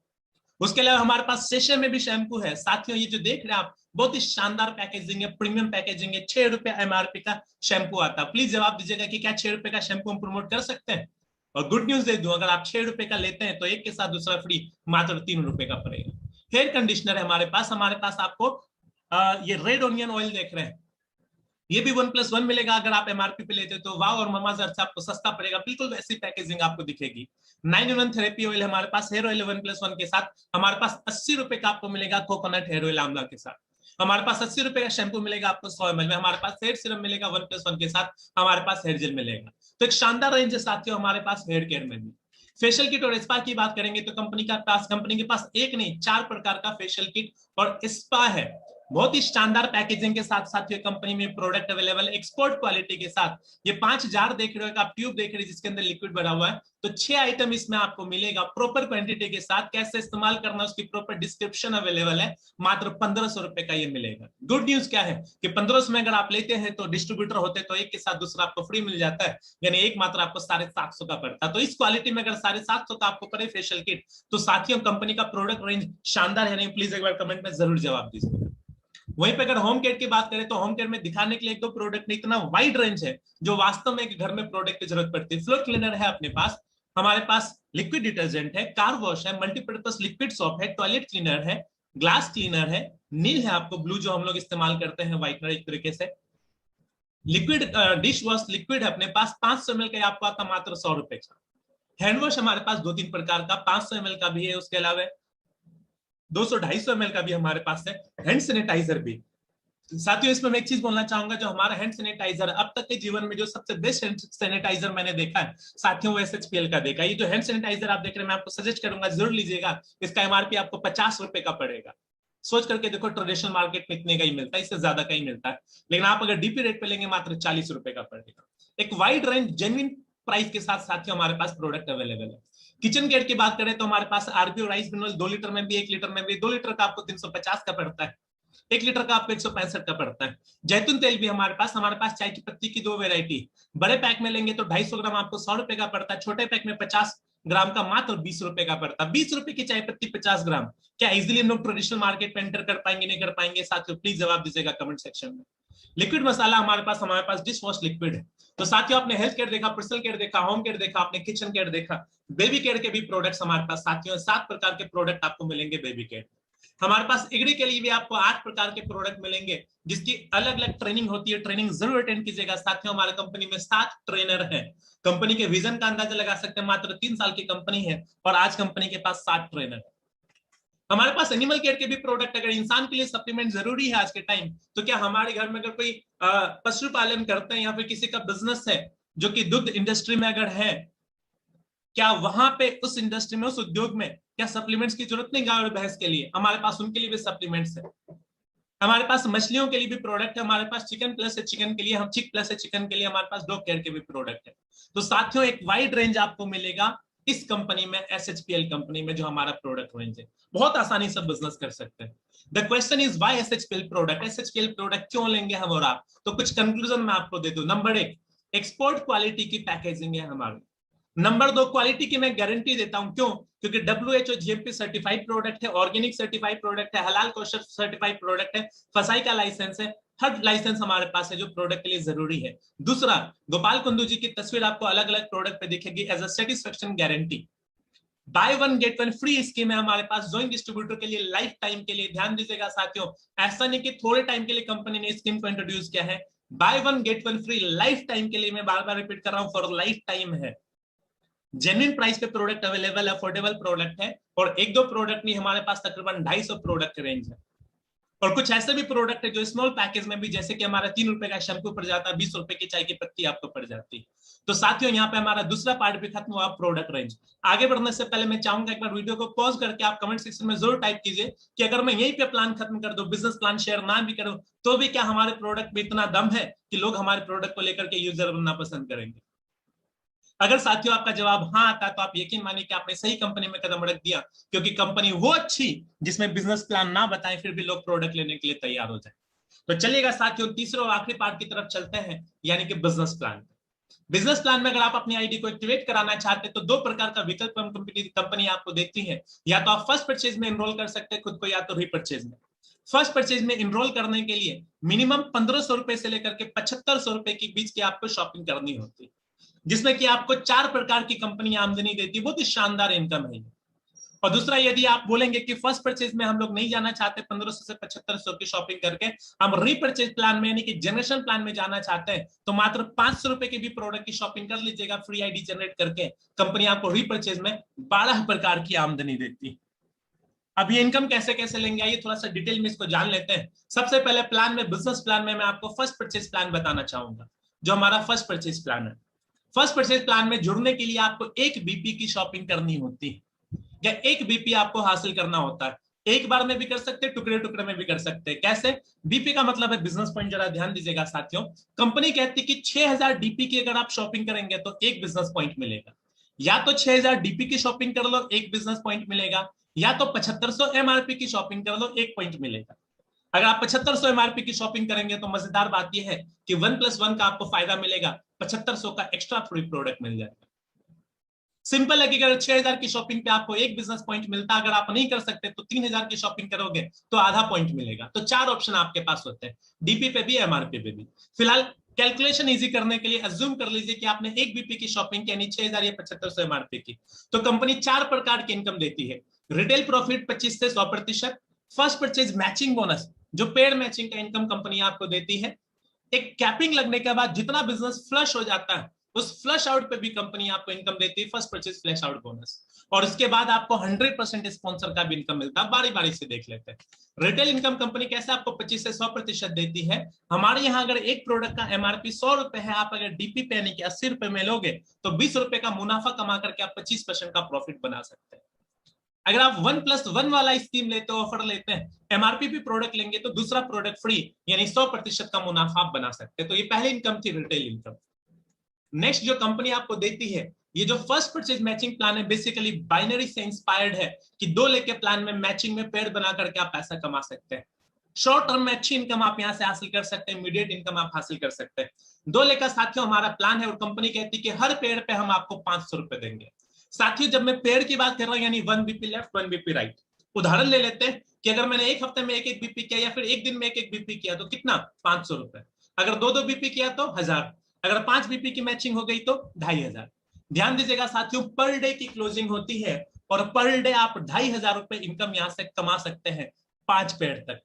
उसके अलावा हमारे पास सेशे में भी शैम्पू है। साथियों ये जो देख रहे हैं आप बहुत ही शानदार पैकेजिंग है, प्रीमियम पैकेजिंग है। 6 रुपए एमआरपी का शैम्पू आता है। प्लीज जवाब दीजिएगा कि क्या 6 रुपए का शैम्पू हम प्रमोट कर सकते हैं? और गुड न्यूज दे दूं, अगर आप 6 रुपए का लेते हैं तो एक के साथ दूसरा फ्री मात्र 3 रुपए का पड़ेगा। हेयर कंडीशनर है हमारे पास आपको ये रेड ओनियन ऑयल देख रहे हैं, ये भी 1+1 मिलेगा। अगर आप एमआरपी पे लेते तो वाव और ममाअर्थ से आपको सस्ता पड़ेगा। बिल्कुल वैसी पैकेजिंग आपको दिखेगी। 9-in-1 थेरेपी ऑयल हमारे पास, हेयर ऑयल 1+1 के साथ हमारे पास 80 रुपए का आपको मिलेगा कोकोनट हेयर ऑयल आंवला के साथ। हमारे पास 80 रुपए का शैम्पू मिलेगा आपको 100 ml में। हमारे पास हेयर सीरम मिलेगा 1+1 के साथ। हमारे पास हेयर जेल मिलेगा। तो एक शानदार रेंज है साथियों हमारे पास हेयर केयर में भी। फेशियल किट और स्पा की बात करेंगे तो कंपनी के पास एक नहीं 4 प्रकार का फेशियल किट और स्पा है। बहुत ही शानदार पैकेजिंग के साथ साथ ये कंपनी में प्रोडक्ट अवेलेबल है एक्सपोर्ट क्वालिटी के साथ। ये 5 जार देख रहे हो, आप ट्यूब देख रहे हो जिसके अंदर लिक्विड भरा हुआ है। तो 6 आइटम इसमें आपको मिलेगा प्रॉपर क्वांटिटी के साथ। कैसे इस्तेमाल करना उसकी प्रॉपर डिस्क्रिप्शन अवेलेबल है। मात्र 1500 रुपए का ये मिलेगा। गुड न्यूज क्या है कि 1500 में अगर आप लेते हैं तो डिस्ट्रीब्यूटर होते तो एक के साथ दूसरा आपको फ्री मिल जाता है, यानी एक मात्र आपको 750 का पड़ता है। तो इस क्वालिटी में अगर 750 का आपको पड़े फेशियल किट तो साथियों कंपनी का प्रोडक्ट रेंज शानदार है नहीं? प्लीज एक बार कमेंट में जरूर जवाब दीजिए। वहीं पे अगर होम केयर की बात करें तो होम केयर में दिखाने के लिए एक दो प्रोडक्ट नहीं, इतना वाइड रेंज है जो वास्तव में एक घर में प्रोडक्ट की जरूरत पड़ती है। फ्लोर क्लीनर है अपने पास, हमारे पास लिक्विड डिटर्जेंट है, कार वॉश है, मल्टीपर्पज लिक्विड सोप है, टॉयलेट क्लीनर है, ग्लास क्लीनर है, नील है आपको ब्लू जो हम लोग इस्तेमाल करते हैं व्हाइटनर एक तरीके से, लिक्विड डिश वॉश लिक्विड है अपने पास 500 ml का आपको आता मात्र 100 रुपए का। हैंड वॉश हमारे पास 2-3 प्रकार का 500 ml का भी है, उसके अलावा 200-250 ml का भी हमारे पास है। हैंड सैनिटाइजर भी साथियों, इसमें मैं एक चीज बोलना चाहूंगा, जो हमारा हैंड सैनिटाइजर अब तक के जीवन में जो सबसे बेस्ट हैंड सैनिटाइजर मैंने देखा है साथियों वो SHPL का देखा। ये जो हैंड सैनिटाइजर आप देख रहे हैं मैं आपको सजेस्ट करूंगा जरूर लीजिएगा। इसका एमआरपी आपको 50 रुपए का पड़ेगा। सोच करके देखो ट्रेडिशनल मार्केट में इतने का ही मिलता है, इससे ज्यादा का ही मिलता है, लेकिन आप अगर डीपी रेट पे लेंगे मात्र 40 रुपए का पड़ेगा। एक वाइड रेंज जेन्युइन प्राइस के साथ साथियों हमारे पास प्रोडक्ट अवेलेबल है। किचन केयर की बात करें तो हमारे पास आरबीओ राइस मिनरल 2 लीटर में भी 1 लीटर में भी 2 लीटर का आपको 350 का पड़ता है, 1 लीटर का आपको 165 का पड़ता है। जैतून तेल भी हमारे पास चाय की पत्ती की 2 वेरायटी। बड़े पैक में लेंगे तो 250 ग्राम आपको 100 रुपए का पड़ता है, छोटे पैक में 50 ग्राम का मात्र 20 रुपए का पड़ता है। 20 रुपए की चाय पत्ती 50 ग्राम, क्या इजिली हम लोग ट्रेडिशनल मार्केट में एंटर कर पाएंगे नहीं कर पाएंगे साथियों? प्लीज जवाब दीजिएगा कमेंट सेक्शन में। लिक्विड मसाला हमारे पास डिश वॉश लिक्विड है। तो साथियों आपने हेल्थ केयर देखा, पर्सनल केयर देखा, होम केयर देखा, आपने किचन केयर देखा, बेबी केयर के भी प्रोडक्ट्स हमारे पास साथियों 7 प्रकार के प्रोडक्ट आपको मिलेंगे बेबी केयर। हमारे पास इगड़ी के लिए भी आपको 8 प्रकार के प्रोडक्ट मिलेंगे जिसकी अलग अलग ट्रेनिंग होती है। ट्रेनिंग जरूर अटेंड कीजिएगा साथियों। हमारे कंपनी में 7 ट्रेनर हैं। कंपनी के विजन का अंदाजा लगा सकते हैं, मात्र 3 साल की कंपनी है और आज कंपनी के पास 7 ट्रेनर है। हमारे पास एनिमल केयर के भी प्रोडक्ट, अगर इंसान के लिए सप्लीमेंट जरूरी है आज के टाइम, तो क्या हमारे घर में अगर कोई पशुपालन करते हैं या फिर किसी का बिजनेस है जो कि दूध इंडस्ट्री में अगर है, क्या वहां पे उस इंडस्ट्री में उस उद्योग में क्या सप्लीमेंट्स की जरूरत नहीं गाय और भैंस के लिए? हमारे पास उनके लिए भी सप्लीमेंट्स है। हमारे पास मछलियों के लिए भी प्रोडक्ट है। हमारे पास चिकन प्लस है चिकन के लिए, हम चिक प्लस है चिकन के लिए, हमारे पास डॉग केयर के भी प्रोडक्ट है। तो साथियों एक वाइड रेंज आपको मिलेगा इस कंपनी में, SHPL कंपनी में, जो हमारा प्रोडक्ट रेंज है। बहुत आसानी से बिजनेस कर सकते हैं। The question is why SHPL product? SHPL product क्यों लेंगे हम और आप? तो कुछ कंक्लूजन मैं आपको दे दूं। नंबर 1, एक्सपोर्ट क्वालिटी की पैकेजिंग है हमारी। नंबर 2, क्वालिटी की मैं गारंटी देता हूं। क्यों? क्योंकि WHO GMP सर्टिफाइड प्रोडक्ट है, ऑर्गेनिक सर्टिफाइड प्रोडक्ट है, हलाल कोशर सर्टिफाइड प्रोडक्ट है, फसाई का लाइसेंस है, हर लाइसेंस हमारे पास है जो प्रोडक्ट के लिए जरूरी है। दूसरा, गोपाल कुंदू जी की तस्वीर आपको अलग अलग प्रोडक्ट पे दिखेगी as a satisfaction guarantee. Buy 1 get 1 free scheme है हमारे पास ज्वाइंट डिस्ट्रीब्यूटर के लिए लाइफ टाइम के लिए। ध्यान दीजिएगा साथियों, ऐसा नहीं कि थोड़े टाइम के लिए कंपनी ने स्कीम को इंट्रोड्यूस किया है। Buy 1 get 1 free lifetime के लिए, मैं बार बार रिपीट कर रहा हूं, फॉर लाइफ टाइम है। जेन्युइन प्राइस पे प्रोडक्ट अवेलेबल, अफोर्डेबल प्रोडक्ट है और 1-2 प्रोडक्ट नहीं, हमारे पास तकरीबन 250 प्रोडक्ट रेंज है। और कुछ ऐसे भी प्रोडक्ट है जो स्मॉल पैकेज में भी, जैसे कि हमारा 3 रुपए का शैम्पू पड़ जाता है, 20 रुपए की चाय की पत्ती आपको पड़ जाती है। तो साथियों यहाँ पे हमारा दूसरा पार्ट भी खत्म हुआ, प्रोडक्ट रेंज। आगे बढ़ने से पहले मैं चाहूंगा एक बार वीडियो को पॉज करके आप कमेंट सेक्शन में जरूर टाइप कीजिए कि अगर मैं यहीं पे प्लान खत्म कर दूं, बिजनेस प्लान शेयर ना भी करूं, तो भी क्या हमारे प्रोडक्ट में इतना दम है कि लोग हमारे प्रोडक्ट को लेकर के यूजर बनना पसंद करेंगे? अगर साथियों आपका जवाब हाँ आता है तो आप यकीन मानिए कि आपने सही कंपनी में कदम रख दिया, क्योंकि कंपनी वो अच्छी जिसमें बिजनेस प्लान ना बताएं फिर भी लोग प्रोडक्ट लेने के लिए तैयार हो जाए। तो चलिएगा साथियों, तीसरे और आखिरी पार्ट की तरफ चलते हैं, यानी कि बिजनेस प्लान। बिजनेस प्लान में अगर आप अपनी आईडी को एक्टिवेट कराना चाहते हैं तो दो प्रकार का विकल्प कंपनी आपको देती है। या तो आप फर्स्ट परचेज में एनरोल कर सकते हैं खुद को, या तो रीपरचेज में। फर्स्ट परचेज में एनरोल करने के लिए मिनिमम 1500 रुपए से लेकर के 7500 रुपए के बीच की आपको शॉपिंग करनी होती है, जिसमें कि आपको 4 प्रकार की कंपनी आमदनी देती है। बहुत ही शानदार इनकम है। और दूसरा, यदि आप बोलेंगे कि फर्स्ट परचेज में हम लोग नहीं जाना चाहते 1500 से 7500 की शॉपिंग करके, हम रीपरचेज प्लान में यानी कि जनरेशन प्लान में जाना चाहते हैं, तो मात्र 500 रुपए के भी प्रोडक्ट की शॉपिंग कर लीजिएगा फ्री आईडी जनरेट करके। कंपनी आपको रीपरचेज में 12 प्रकार की आमदनी देती है। अब ये इनकम कैसे कैसे लेंगे, आइए थोड़ा सा डिटेल में इसको जान लेते हैं। सबसे पहले प्लान में, बिजनेस प्लान में मैं आपको फर्स्ट परचेज प्लान बताना चाहूंगा, जो हमारा फर्स्ट परचेज प्लान है। फर्स्ट परचेज प्लान में जुड़ने के लिए आपको 1 बीपी की शॉपिंग करनी होती है, या 1 बीपी आपको हासिल करना होता है। एक बार में भी कर सकते हैं, टुकड़े टुकड़े में भी कर सकते हैं। कैसे? बीपी का मतलब है बिजनेस पॉइंट, जरा ध्यान दीजिएगा साथियों। कंपनी कहती है कि 6000 डीपी की अगर आप शॉपिंग करेंगे तो 1 बिजनेस पॉइंट मिलेगा। या तो 6000 डीपी की शॉपिंग कर लो, 1 बिजनेस पॉइंट मिलेगा, या तो 7500 एमआरपी की शॉपिंग कर लो, 1 पॉइंट मिलेगा। अगर आप 7500 एमआरपी की शॉपिंग करेंगे तो मजेदार बात यह है कि 1+1 का आपको फायदा मिलेगा, 7500 का एक्स्ट्रा फ्री प्रोडक्ट मिल जाएगा। सिंपल है कि अगर 6000 की शॉपिंग पे आपको 1 बिजनेस पॉइंट मिलता, अगर आप नहीं कर सकते तो 3000 की शॉपिंग करोगे तो आधा पॉइंट मिलेगा। तो 4 ऑप्शन आपके पास होते हैं, डीपी पे भी, एमआरपी पे भी। फिलहाल कैलकुलेशन इजी करने के लिए अज्यूम कर लीजिए कि आपने 1 बीपी की शॉपिंग यानी 6000 या 7500 एमआरपी की, तो कंपनी 4 प्रकार की इनकम देती है। रिटेल प्रॉफिट 25 से 100%, फर्स्ट परचेज मैचिंग बोनस, जो पेड मैचिंग का इनकम कंपनी आपको देती है। एक कैपिंग लगने के बाद जितना बिजनेस फ्लश हो जाता है, उस फ्लश आउट पे भी कंपनी आपको इनकम देती है, first purchase flush out bonus. और उसके बाद आपको 100% स्पॉन्सर का भी इनकम मिलता है। बारी बारी से देख लेते हैं। रिटेल इनकम कंपनी कैसे आपको 25 से 100% देती है। हमारे यहाँ अगर एक प्रोडक्ट का एमआरपी 100 रुपए है, आप अगर डीपी पे यानी कि 80 रुपए में लोगे तो 20 रुपए का मुनाफा कमा करके आप 25% का प्रॉफिट बना सकते हैं। अगर आप 1+1 वाला स्कीम लेते हो, ऑफर लेते हैं, एमआरपी भी प्रोडक्ट लेंगे तो दूसरा प्रोडक्ट फ्री, यानी 100% का मुनाफा आप बना सकते हैं। तो ये पहली इनकम थी, रिटेल इनकम। नेक्स्ट जो कंपनी आपको देती है, ये जो फर्स्ट परचेज मैचिंग प्लान है, बेसिकली बाइनरी से इंस्पायर्ड है कि 2 लेके प्लान में मैचिंग में पेड़ बना करके आप पैसा कमा सकते हैं। शॉर्ट टर्म में अच्छी इनकम आप यहां से हासिल कर सकते हैं, इमीडिएट इनकम आप हासिल कर सकते हैं। 2 लेकर साथियों हमारा प्लान है, और कंपनी कहती है कि हर पेड़ पे हम आपको 500 रुपए देंगे। साथियों जब मैं पेड़ की बात कर रहा हूं, यानी 1 बीपी लेफ्ट 1 बीपी राइट। उदाहरण ले लेते हैं कि अगर मैंने एक हफ्ते में 1-1 बीपी किया, या फिर एक दिन में 1-1 बीपी किया, तो कितना? 500 रुपए। अगर 2-2 बीपी किया तो 1000। अगर 5 बीपी की मैचिंग हो गई तो 2500। ध्यान दीजिएगा साथियों, पर डे की क्लोजिंग होती है, और पर डे आप 2500 रुपए इनकम यहां से कमा सकते हैं 5 पेड़ तक।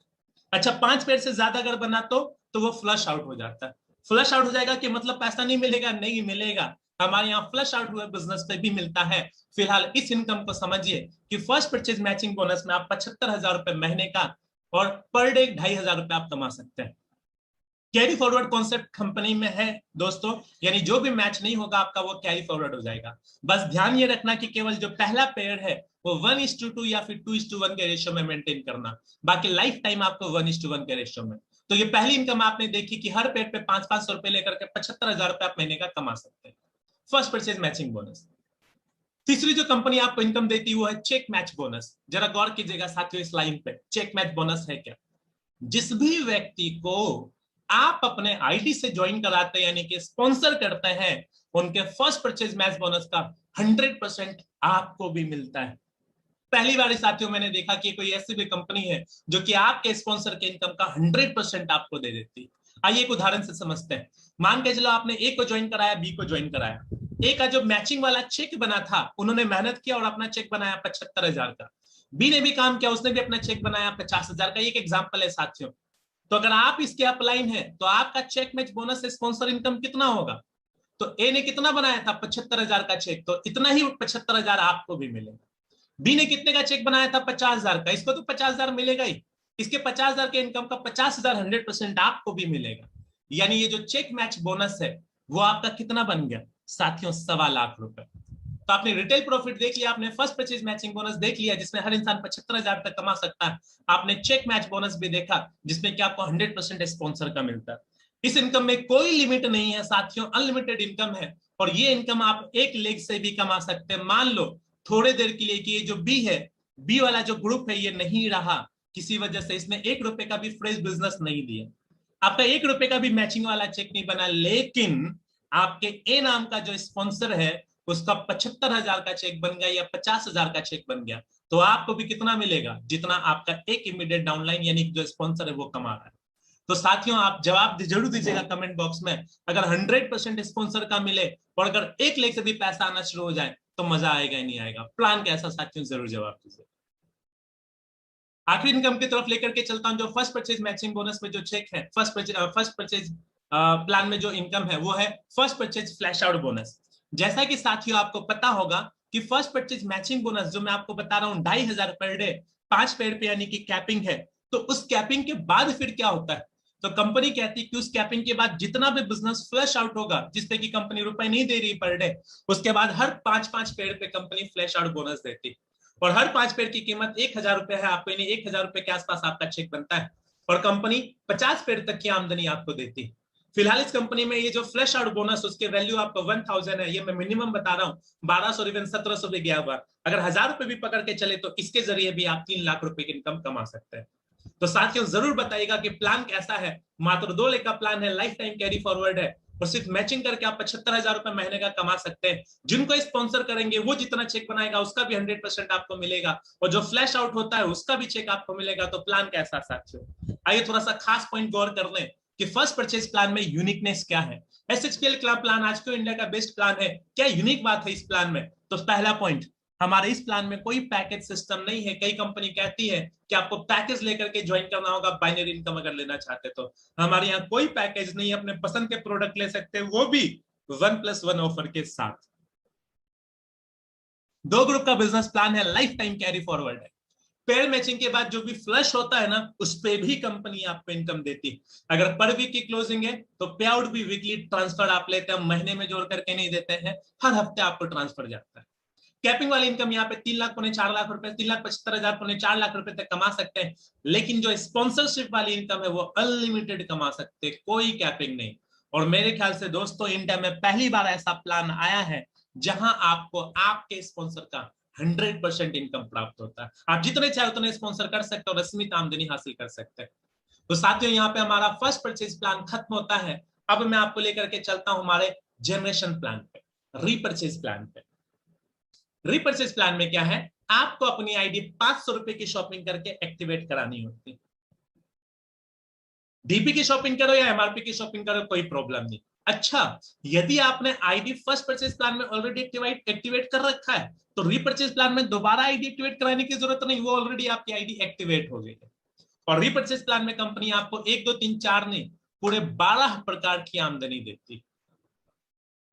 अच्छा, 5 पेड़ से ज्यादा अगर बना तो वो फ्लश आउट हो जाता है। फ्लश आउट हो जाएगा कि मतलब पैसा नहीं मिलेगा? नहीं मिलेगा। हमारे यहाँ फ्लश आउट हुए बिजनेस पे भी मिलता है। फिलहाल इस इनकम को समझिए कि फर्स्ट परचेज मैचिंग बोनस में आप 75,000 रुपए महीने का और पर डे 2500 रुपए आप कमा सकते हैं। कैरी फॉरवर्ड कॉन्सेप्ट कंपनी में है दोस्तों, यानी जो भी मैच नहीं होगा आपका वो कैरी फॉरवर्ड हो जाएगा। बस ध्यान ये रखना कि केवल जो पहला पेयर है वो 1:2 या फिर 2:1 के रेशियो में मेंटेन करना, बाकी लाइफ टाइम आपको 1:1 के रेशियो में। तो ये पहली इनकम आपने देखी कि हर पेड़ पे 500-500 रुपए लेकर के 75,000 रुपए आप महीने का कमा सकते हैं, फर्स्ट परचेज मैचिंग बोनस। तीसरी जो कंपनी आपको इनकम देती है वो है चेक मैच बोनस। जरा गौर कीजिएगा साथियों इस लाइन पे, चेक मैच बोनस है क्या? जिस भी व्यक्ति को आप अपने आईडी से ज्वाइन कराते हैं, यानी कि स्पॉन्सर करते हैं, उनके फर्स्ट परचेज मैच बोनस का 100% आपको भी मिलता है। पहली बार साथियों मैंने देखा कि कोई ऐसी भी कंपनी है जो कि आपके स्पॉन्सर के इनकम का 100% आपको दे देती है। आइए एक उदाहरण से समझते हैं। मान के चलो आपने ए को ज्वाइन कराया, बी को ज्वाइन कराया। ए का जो मैचिंग वाला चेक बना था, उन्होंने मेहनत किया और अपना चेक बनाया 75,000 का। बी ने भी काम किया, उसने भी अपना चेक बनाया 50,000 का। एक एग्जाम्पल है साथियों। तो अगर आप इसके अपलाइन है तो आपका चेक मैच बोनस से स्पॉन्सर इनकम कितना होगा? तो ए ने कितना बनाया था? 75,000 का चेक, तो इतना ही 75,000 आपको भी मिलेगा। बी ने कितने का चेक बनाया था? 50,000 का, इसको तो 50,000 मिलेगा ही। इसके 50,000 के इनकम का 50,000 100% आपको भी मिलेगा। यानी ये जो चेक मैच बोनस है वो आपका कितना बन गया साथियों? 1.25 लाख रुपए। तो आपने रिटेल प्रॉफिट देख लिया, आपने फर्स्ट परचेज मैचिंग बोनस देख लिया जिसमें हर इंसान 75,000 तक कमा सकता है। आपने चेक मैच बोनस भी देखा जिसमें कि आपको 100% स्पॉन्सर का मिलता है। इस इनकम में कोई लिमिट नहीं है साथियों, अनलिमिटेड इनकम है। और ये इनकम आप एक लेग से भी कमा सकते हैं। मान लो थोड़े देर के लिए कि ये जो बी है, बी वाला जो ग्रुप है ये नहीं रहा किसी वजह से, इसने 1 रुपए का भी फ्रेश बिजनेस नहीं दिया, आपका 1 रुपए का भी मैचिंग वाला चेक नहीं बना, लेकिन आपके ए नाम का जो स्पॉन्सर है उसका 75,000 का चेक बन गया या 50,000 का चेक बन गया, तो आपको भी कितना मिलेगा? जितना आपका एक इमीडिएट डाउनलाइन यानी जो स्पॉन्सर है वो कमा रहा है। तो साथियों आप जवाब जरूर दीजिएगा कमेंट बॉक्स में, अगर 100% स्पॉन्सर का मिले और अगर 1 लाख से भी पैसा आना शुरू हो जाए तो मजा आएगा ही नहीं आएगा? प्लान कैसा साथियों, जरूर जवाब दीजिए। आखिरी इनकम की तरफ लेकर के चलता हूं। जो फर्स्ट परचेज मैचिंग बोनस में जो चेक है, फर्स्ट परचेज प्लान में जो इनकम है वो है first purchase flash out bonus. जैसा कि साथियों आपको पता होगा कि फर्स्ट परचेज मैचिंग बोनस जो मैं आपको बता रहा हूं 2,500 पर डे, 5 पेड़ पे यानी कि कैपिंग है, तो उस कैपिंग के बाद फिर क्या होता है? तो कंपनी कहती है कि उस कैपिंग के बाद जितना भी बिजनेस फ्लैश आउट होगा जिसपे कि कंपनी रुपए नहीं दे रही पर डे, उसके बाद हर 5-5 पेड़ पे कंपनी फ्लैश आउट बोनस देती, और हर 5 पेड़ की कीमत 1,000 रुपए है आपको, यानी 1,000 रुपए के आसपास आपका चेक बनता है, और कंपनी 50 पेड़ तक की आमदनी आपको देती। फिलहाल इस कंपनी में ये जो फ्लैश आउट बोनस उसके वैल्यू आपको 1,000 है, ये मैं मिनिमम बता रहा हूँ, 1,200 इवन 1,700 भी गया हुआ, अगर 1,000 रुपए भी पकड़ के चले तो इसके जरिए भी आप 3 लाख रुपए की इनकम कमा सकते हैं। तो साथियों जरूर बताइएगा कि प्लान कैसा है। मात्र 2 लाख का प्लान है, लाइफ टाइम कैरी फॉरवर्ड है, और सिर्फ मैचिंग करके आप 75,000 रुपए महीने का कमा सकते हैं। जिनको स्पॉन्सर करेंगे वो जितना चेक बनाएगा उसका भी 100% आपको मिलेगा, और जो फ्लैश आउट होता है उसका भी चेक आपको मिलेगा। तो प्लान कैसा साथियों, आइए थोड़ा सा खास पॉइंट गौर कर लें कि फर्स्ट परचेज प्लान में यूनिकनेस क्या है। एसएचपीएल क्लब प्लान आज के इंडिया का बेस्ट प्लान है, क्या यूनिक बात है इस प्लान में? तो पहला पॉइंट, हमारे इस प्लान में कोई पैकेज सिस्टम नहीं है। कई कंपनी कहती है कि आपको पैकेज लेकर के ज्वाइन करना होगा बाइनरी इनकम अगर लेना चाहते तो, हमारे यहाँ कोई पैकेज नहीं है, अपने पसंद के प्रोडक्ट ले सकते हैं, वो भी 1+1 ऑफर के साथ। 2 ग्रुप का बिजनेस प्लान है, लाइफ टाइम कैरी फॉरवर्ड है, पेयर मैचिंग के बाद जो भी फ्लश होता है ना उस पे भी कंपनी आपको इनकम देती है। अगर पर वीक की क्लोजिंग है तो पे आउट भी वीकली ट्रांसफर आप लेते हैं, महीने में जोड़ करके नहीं देते हैं, हर हफ्ते आपको ट्रांसफर जाता है। कैपिंग वाली इनकम यहाँ पे 3 लाख पौने 4 लाख रुपए, 3,75,000 पौने 4 लाख रुपए तक कमा सकते हैं, लेकिन जो स्पॉन्सरशिप वाली इनकम है वो अनलिमिटेड कमा सकते हैं, कोई कैपिंग नहीं। और मेरे ख्याल से दोस्तों इंडिया में पहली बार ऐसा प्लान आया है जहां आपको आपके स्पॉन्सर का 100% इनकम प्राप्त होता है, आप जितने चाहे उतने स्पॉन्सर कर सकते हो और सीमित आमदनी हासिल कर सकते हैं। तो साथियों यहाँ पे हमारा फर्स्ट परचेज प्लान खत्म होता है। अब मैं आपको लेकर के चलता हूं हमारे जनरेशन प्लान पे, रीपरचेज प्लान पे। रीपरचेज प्लान में क्या है, आपको अपनी आईडी 500 रुपए की शॉपिंग करके एक्टिवेट करानी होती। डीपी की शॉपिंग करो या एमआरपी की शॉपिंग करो कोई प्रॉब्लम नहीं। अच्छा, यदि आपने आईडी फर्स्ट परचेज प्लान में ऑलरेडी एक्टिवेट कर रखा है तो रीपरचेज प्लान में दोबारा आईडी एक्टिवेट कराने की जरूरत नहीं, वो ऑलरेडी आपकी आईडी एक्टिवेट हो गई है। और रीपरचेज प्लान में कंपनी आपको 1 2 3 4 नहीं, पूरे 12 प्रकार की आमदनी देती।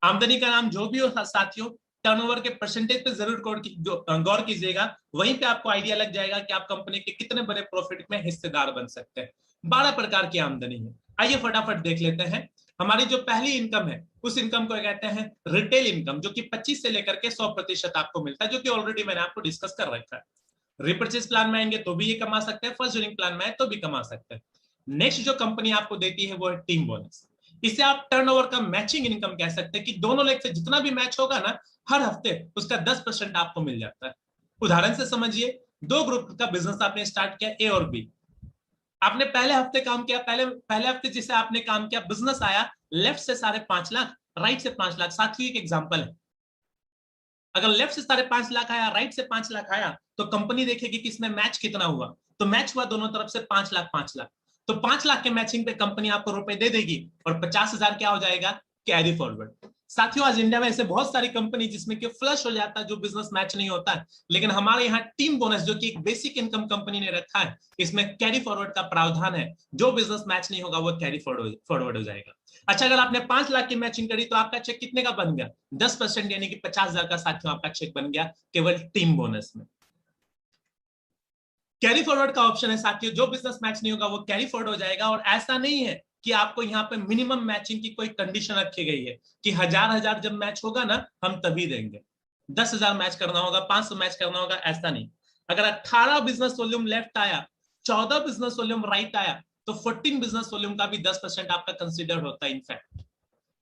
आमदनी का नाम जो भी हो साथियों, टर्नओवर के परसेंटेज पे जरूर गौर कीजिएगा, वहीं पे आपको आइडिया लग जाएगा कि आप कंपनी के कितने बड़े प्रॉफिट में हिस्सेदार बन सकते हैं। 12 प्रकार की आमदनी है। आइए फटाफट देख लेते हैं। हमारी जो पहली इनकम है उस इनकम को कहते हैं रिटेल इनकम, जो कि 25 से लेकर के 100% आपको मिलता है, जो कि ऑलरेडी मैंने आपको डिस्कस कर रखा है। रिपर्चेज प्लान में आएंगे तो भी ये कमा सकते हैं, फर्स्ट ज्वाइनिंग प्लान में आए तो भी कमा सकते हैं। नेक्स्ट जो कंपनी आपको देती है वो है टीम बोनस। इसे आप टर्नओवर का मैचिंग इनकम कह सकते हैं कि दोनों लेग से जितना भी मैच होगा ना हर हफ्ते उसका 10% आपको मिल जाता है। उदाहरण से समझिए, 2 ग्रुप का बिजनेस आपने स्टार्ट किया, ए और बी। आपने पहले हफ्ते काम किया, पहले हफ्ते जिसे आपने काम किया बिजनेस आया लेफ्ट से 5.5 लाख, राइट से 5 लाख। साथियों एक एग्जांपल है, अगर लेफ्ट से 5.5 लाख आया, राइट से 5 लाख आया, तो कंपनी देखेगी कि इसमें मैच कितना हुआ, तो मैच हुआ दोनों तरफ से 5 लाख 5 लाख, तो 5 लाख के मैचिंग पे कंपनी आपको रुपए दे देगी और 50,000 क्या हो जाएगा, कैरी फॉरवर्ड। साथियों आज इंडिया में ऐसे बहुत सारी कंपनी जिसमें कि फ्लश हो जाता है, जो बिजनेस मैच नहीं होता है, लेकिन हमारे यहाँ टीम बोनस जो कि एक बेसिक इनकम कंपनी ने रखा है, इसमें कैरी फॉरवर्ड का प्रावधान है, जो बिजनेस मैच नहीं होगा वो कैरी फॉरवर्ड हो जाएगा। अच्छा, अगर आपने 5 लाख की मैचिंग करी तो आपका चेक कितने का बन गया, 10% यानी कि 50,000 का साथियों आपका चेक बन गया केवल टीम बोनस में। कैरी फॉरवर्ड का ऑप्शन है साथियों, जो बिजनेस मैच नहीं होगा वो कैरी फॉरवर्ड हो जाएगा। और ऐसा नहीं है कि आपको यहाँ पे मिनिमम मैचिंग की कोई कंडीशन रखी गई है कि हजार जब मैच होगा ना हम तभी देंगे, 10,000 मैच करना होगा, 500 मैच करना होगा, ऐसा नहीं। अगर 18 बिजनेस वॉल्यूम लेफ्ट आया, 14 बिजनेस वॉल्यूम राइट आया, तो 14 बिजनेस वॉल्यूम का भी 10% आपका कंसिडर होता है इनफैक्ट।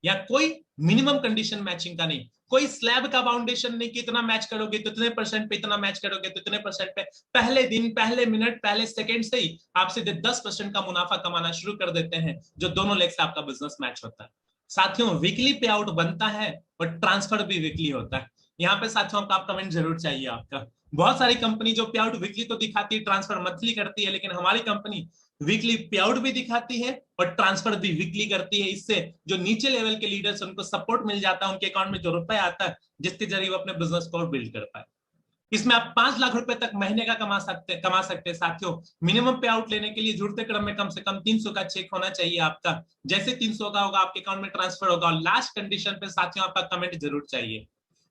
या कोई मिनिमम कंडीशन मैचिंग का नहीं, कोई स्लैब का फाउंडेशन नहीं कि इतना मैच करोगे तो इतने परसेंट पे, इतना मैच करोगे तो इतने परसेंट पे। पहले दिन, पहले मिनट, पहले सेकंड से ही आप सीधे 10% का मुनाफा कमाना शुरू कर देते हैं, जो दोनों लेग से आपका बिजनेस मैच होता है। साथियों वीकली पे आउट बनता है और ट्रांसफर भी वीकली होता है। यहाँ पे साथियों का कमेंट जरूर चाहिए आपका। बहुत सारी कंपनी जो पे आउट वीकली तो दिखाती है, ट्रांसफर मंथली करती है, लेकिन हमारी कंपनी वीकली पे आउट भी दिखाती है और ट्रांसफर भी वीकली करती है। इससे जो नीचे लेवल के लीडर्स उनको सपोर्ट मिल जाता है, उनके अकाउंट में जो रुपए आता है, जिसके जरिए वो अपने बिजनेस को बिल्ड कर पाए। इसमें आप 5 लाख रुपए तक महीने का कमा सकते हैं साथियों। मिनिमम पे आउट लेने के लिए जुड़ते क्रम में कम से कम 300 का चेक होना चाहिए आपका। जैसे 300 का होगा आपके अकाउंट में ट्रांसफर होगा। और लास्ट कंडीशन पे साथियों आपका कमेंट जरूर चाहिए,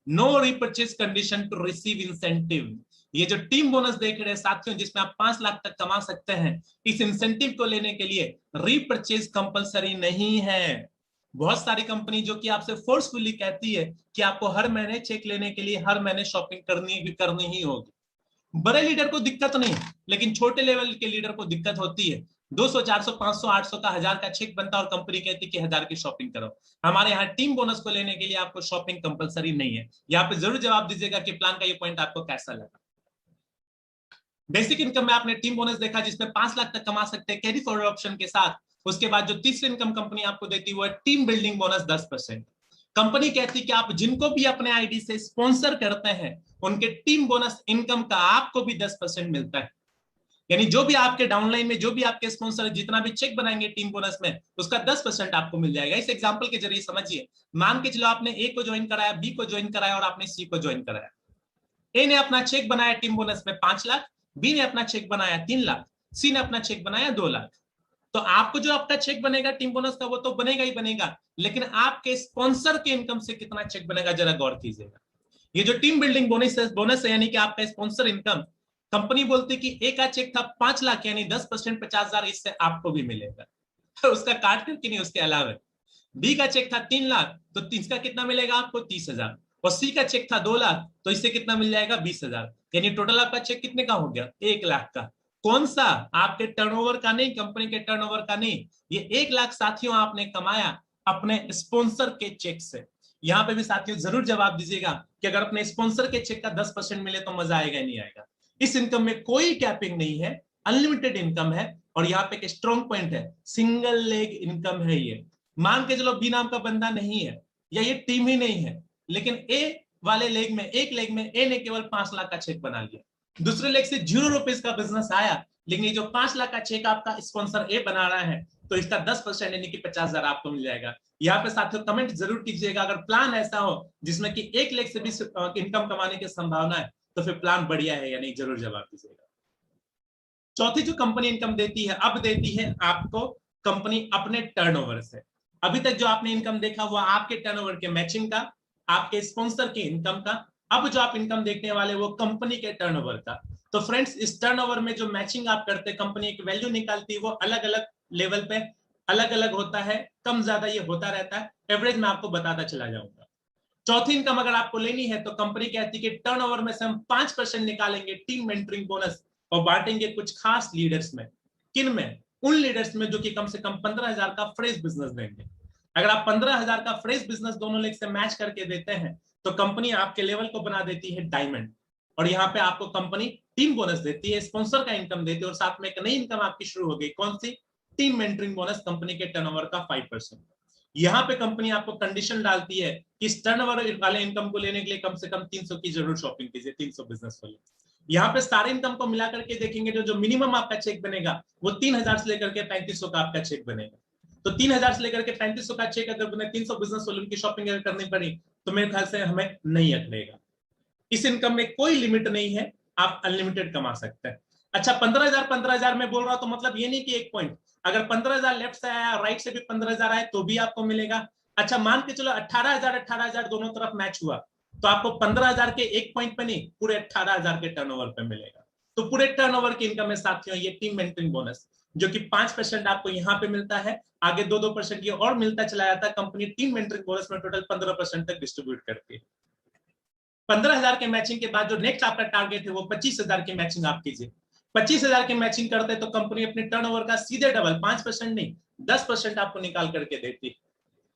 no repurchase condition to receive incentive. ये जो टीम बोनस देख रहे हैं साथियों, जिसमें आप 5 लाख तक कमा सकते हैं, इस इंसेंटिव को लेने के लिए रीपर्चेज कंपलसरी नहीं है। बहुत सारी कंपनी जो कि आपसे फोर्सफुली कहती है कि आपको हर महीने चेक लेने के लिए हर महीने शॉपिंग करनी ही होगी। बड़े लीडर को दिक्कत नहीं, लेकिन छोटे लेवल के लीडर को दिक्कत होती है। 200, 400, 500, 800 का, 1000 का चेक बनता है और कंपनी कहती है कि 1000 की शॉपिंग करो। हमारे यहाँ टीम बोनस को लेने के लिए आपको शॉपिंग कंपलसरी नहीं है। यहाँ पे जरूर जवाब दीजिएगा कि प्लान का ये पॉइंट आपको कैसा लगा। बेसिक इनकम में आपने टीम बोनस देखा, जिसमें 5 लाख तक कमा सकते हैं कैरी फॉरवर्ड ऑप्शन के साथ। उसके बाद जो तीसरी इनकम कंपनी आपको देती है वो है टीम बिल्डिंग बोनस 10%। कंपनी कहती है कि आप जिनको भी अपने आईडी से स्पॉन्सर करते हैं, उनके टीम बोनस इनकम का आपको भी 10% मिलता है। यानी जो भी आपके डाउनलाइन में जो भी आपके स्पॉन्सर जितना भी चेक बनाएंगे टीम बोनस में, उसका 10% आपको मिल जाएगा। इस एग्जांपल के जरिए समझिए, मान के चलो आपने ए को ज्वाइन कराया, बी को ज्वाइन कराया और आपने सी को ज्वाइन कराया। ए ने अपना चेक बनाया टीम बोनस में 5 लाख, बी ने अपना चेक बनाया 3 लाख, सी ने अपना चेक बनाया 2 लाख। तो आपको जो आपका चेक बनेगा टीम बोनस का वो तो बनेगा ही बनेगा, लेकिन आपके स्पॉन्सर के इनकम से कितना चेक बनेगा जरा गौर कीजिएगा। ये जो टीम बिल्डिंग बोनस है यानी कि आपका स्पॉन्सर इनकम, कंपनी बोलती कि ए का चेक था 5 लाख यानी 10% 50,000 इससे आपको भी मिलेगा उसका काट करके नहीं, उसके अलावा। बी का चेक था 3 लाख तो इसका कितना मिलेगा आपको 30,000। और सी का चेक था 2 लाख तो इससे कितना मिल जाएगा 20,000। यानी टोटल आपका चेक कितने का हो गया 1 लाख का। कौन सा? आपके टर्नओवर का नहीं, कंपनी के टर्नओवर का नहीं। ये 1 लाख साथियों आपने कमाया अपने स्पॉन्सर के चेक से। यहाँ पे भी साथियों जरूर जवाब दीजिएगा कि अगर अपने स्पॉन्सर के चेक का 10% मिले तो मजा आएगा नहीं आएगा। इस इनकम में कोई कैपिंग नहीं है, अनलिमिटेड इनकम है। और यहाँ पे एक स्ट्रॉन्ग पॉइंट है, सिंगल लेग इनकम है ये। मान के चलो बी नाम का बंदा नहीं है या ये टीम ही नहीं है, लेकिन ए वाले लेग में, एक लेग में ए ने केवल 5 लाख का चेक बना लिया, दूसरे लेग से 0 रुपीज का बिजनेस आया, लेकिन ये जो 5 लाख का चेक आपका स्पॉन्सर ए बना रहा है, तो इसका 10% यानी कि 50,000 आपको मिल जाएगा। यहाँ पे साथियों कमेंट जरूर कीजिएगा अगर प्लान ऐसा हो जिसमें कि 1 लाख से भी इनकम कमाने की संभावना है, तो फिर प्लान बढ़िया है या नहीं, जरूर जवाब दीजिएगा। चौथी जो कंपनी इनकम देती है, अब देती है आपको कंपनी अपने टर्नओवर से। अभी तक जो आपने इनकम देखा वो आपके टर्नओवर के मैचिंग का, आपके स्पॉन्सर के इनकम का। अब जो आप इनकम देखने वाले वो कंपनी के टर्नओवर का। तो फ्रेंड्स, इस टर्नओवर में जो मैचिंग आप करते हैं, कंपनी एक वैल्यू निकालती है, वो अलग अलग लेवल पे अलग अलग होता है, कम ज्यादा ये होता रहता है। एवरेज में आपको बताता चला जाऊंगा। चौथी इनकम अगर आपको लेनी है तो कंपनी कहती है कि टर्नओवर में से हम 5% निकालेंगे टीम मेंटरिंग बोनस और बांटेंगे कुछ खास लीडर्स में। किन में? उन लीडर्स में जो कि कम से कम 15,000 का फ्रेश बिजनेस देंगे। अगर आप 15,000 का फ्रेश बिजनेस दोनों लेग से मैच करके देते हैं तो कंपनी आपके लेवल को बना देती है डायमंड। और यहाँ पे आपको कंपनी टीम बोनस देती है, स्पॉन्सर का इनकम देती है, और साथ में एक नई इनकम आपकी शुरू हो गई। कौन सी? टीम मेंटरिंग बोनस, कंपनी के टर्नओवर का 5%। यहाँ पे कंपनी आपको कंडीशन डालती है कि इस टर्नओवर वाले इनकम को लेने के लिए कम से कम 300 की जरूर शॉपिंग कीजिए, 300 बिजनेस वाले। यहाँ पे सारे इनकम को मिला करके देखेंगे जो मिनिमम आपका चेक बनेगा वो 3,000 से लेकर के 3,500 का आपका चेक बनेगा। तो 3,000 से लेकर के 3,500 का चेक अगर बने, 300 बिजनेस वालों की शॉपिंग अगर करनी पड़ी तो मेरे ख्याल से हमें नहीं अखड़ेगा। इस इनकम में कोई लिमिट नहीं है, आप अनलिमिटेड कमा सकते हैं। अच्छा, 15,000 में बोल रहा हूं तो मतलब ये नहीं कि एक पॉइंट, अगर 15,000 लेफ्ट से आया, राइट से भी 15,000 आए तो भी आपको मिलेगा। अच्छा, मान के चलो 18,000 दोनों तरफ मैच हुआ तो आपको 15,000 के एक पॉइंट पे नहीं, पूरे 18,000 के टर्नओवर पे मिलेगा। तो पूरे टर्नओवर की इनकम है साथियों ये टीम मेंटरिंग बोनस, जो कि 5% आपको यहाँ पे मिलता है, आगे 2-2% ये और मिलता चला जाता है। कंपनी टीम मेंटरिंग बोनस में टोटल 15% तक डिस्ट्रीब्यूट करती है। 15,000 के मैचिंग के बाद जो नेक्स्ट आपका टारगेट है वो 25,000 की मैचिंग आप कीजिए। 25,000 की मैचिंग करते तो कंपनी अपने टर्नओवर का सीधे डबल, 5% नहीं 10% आपको निकाल करके देती है।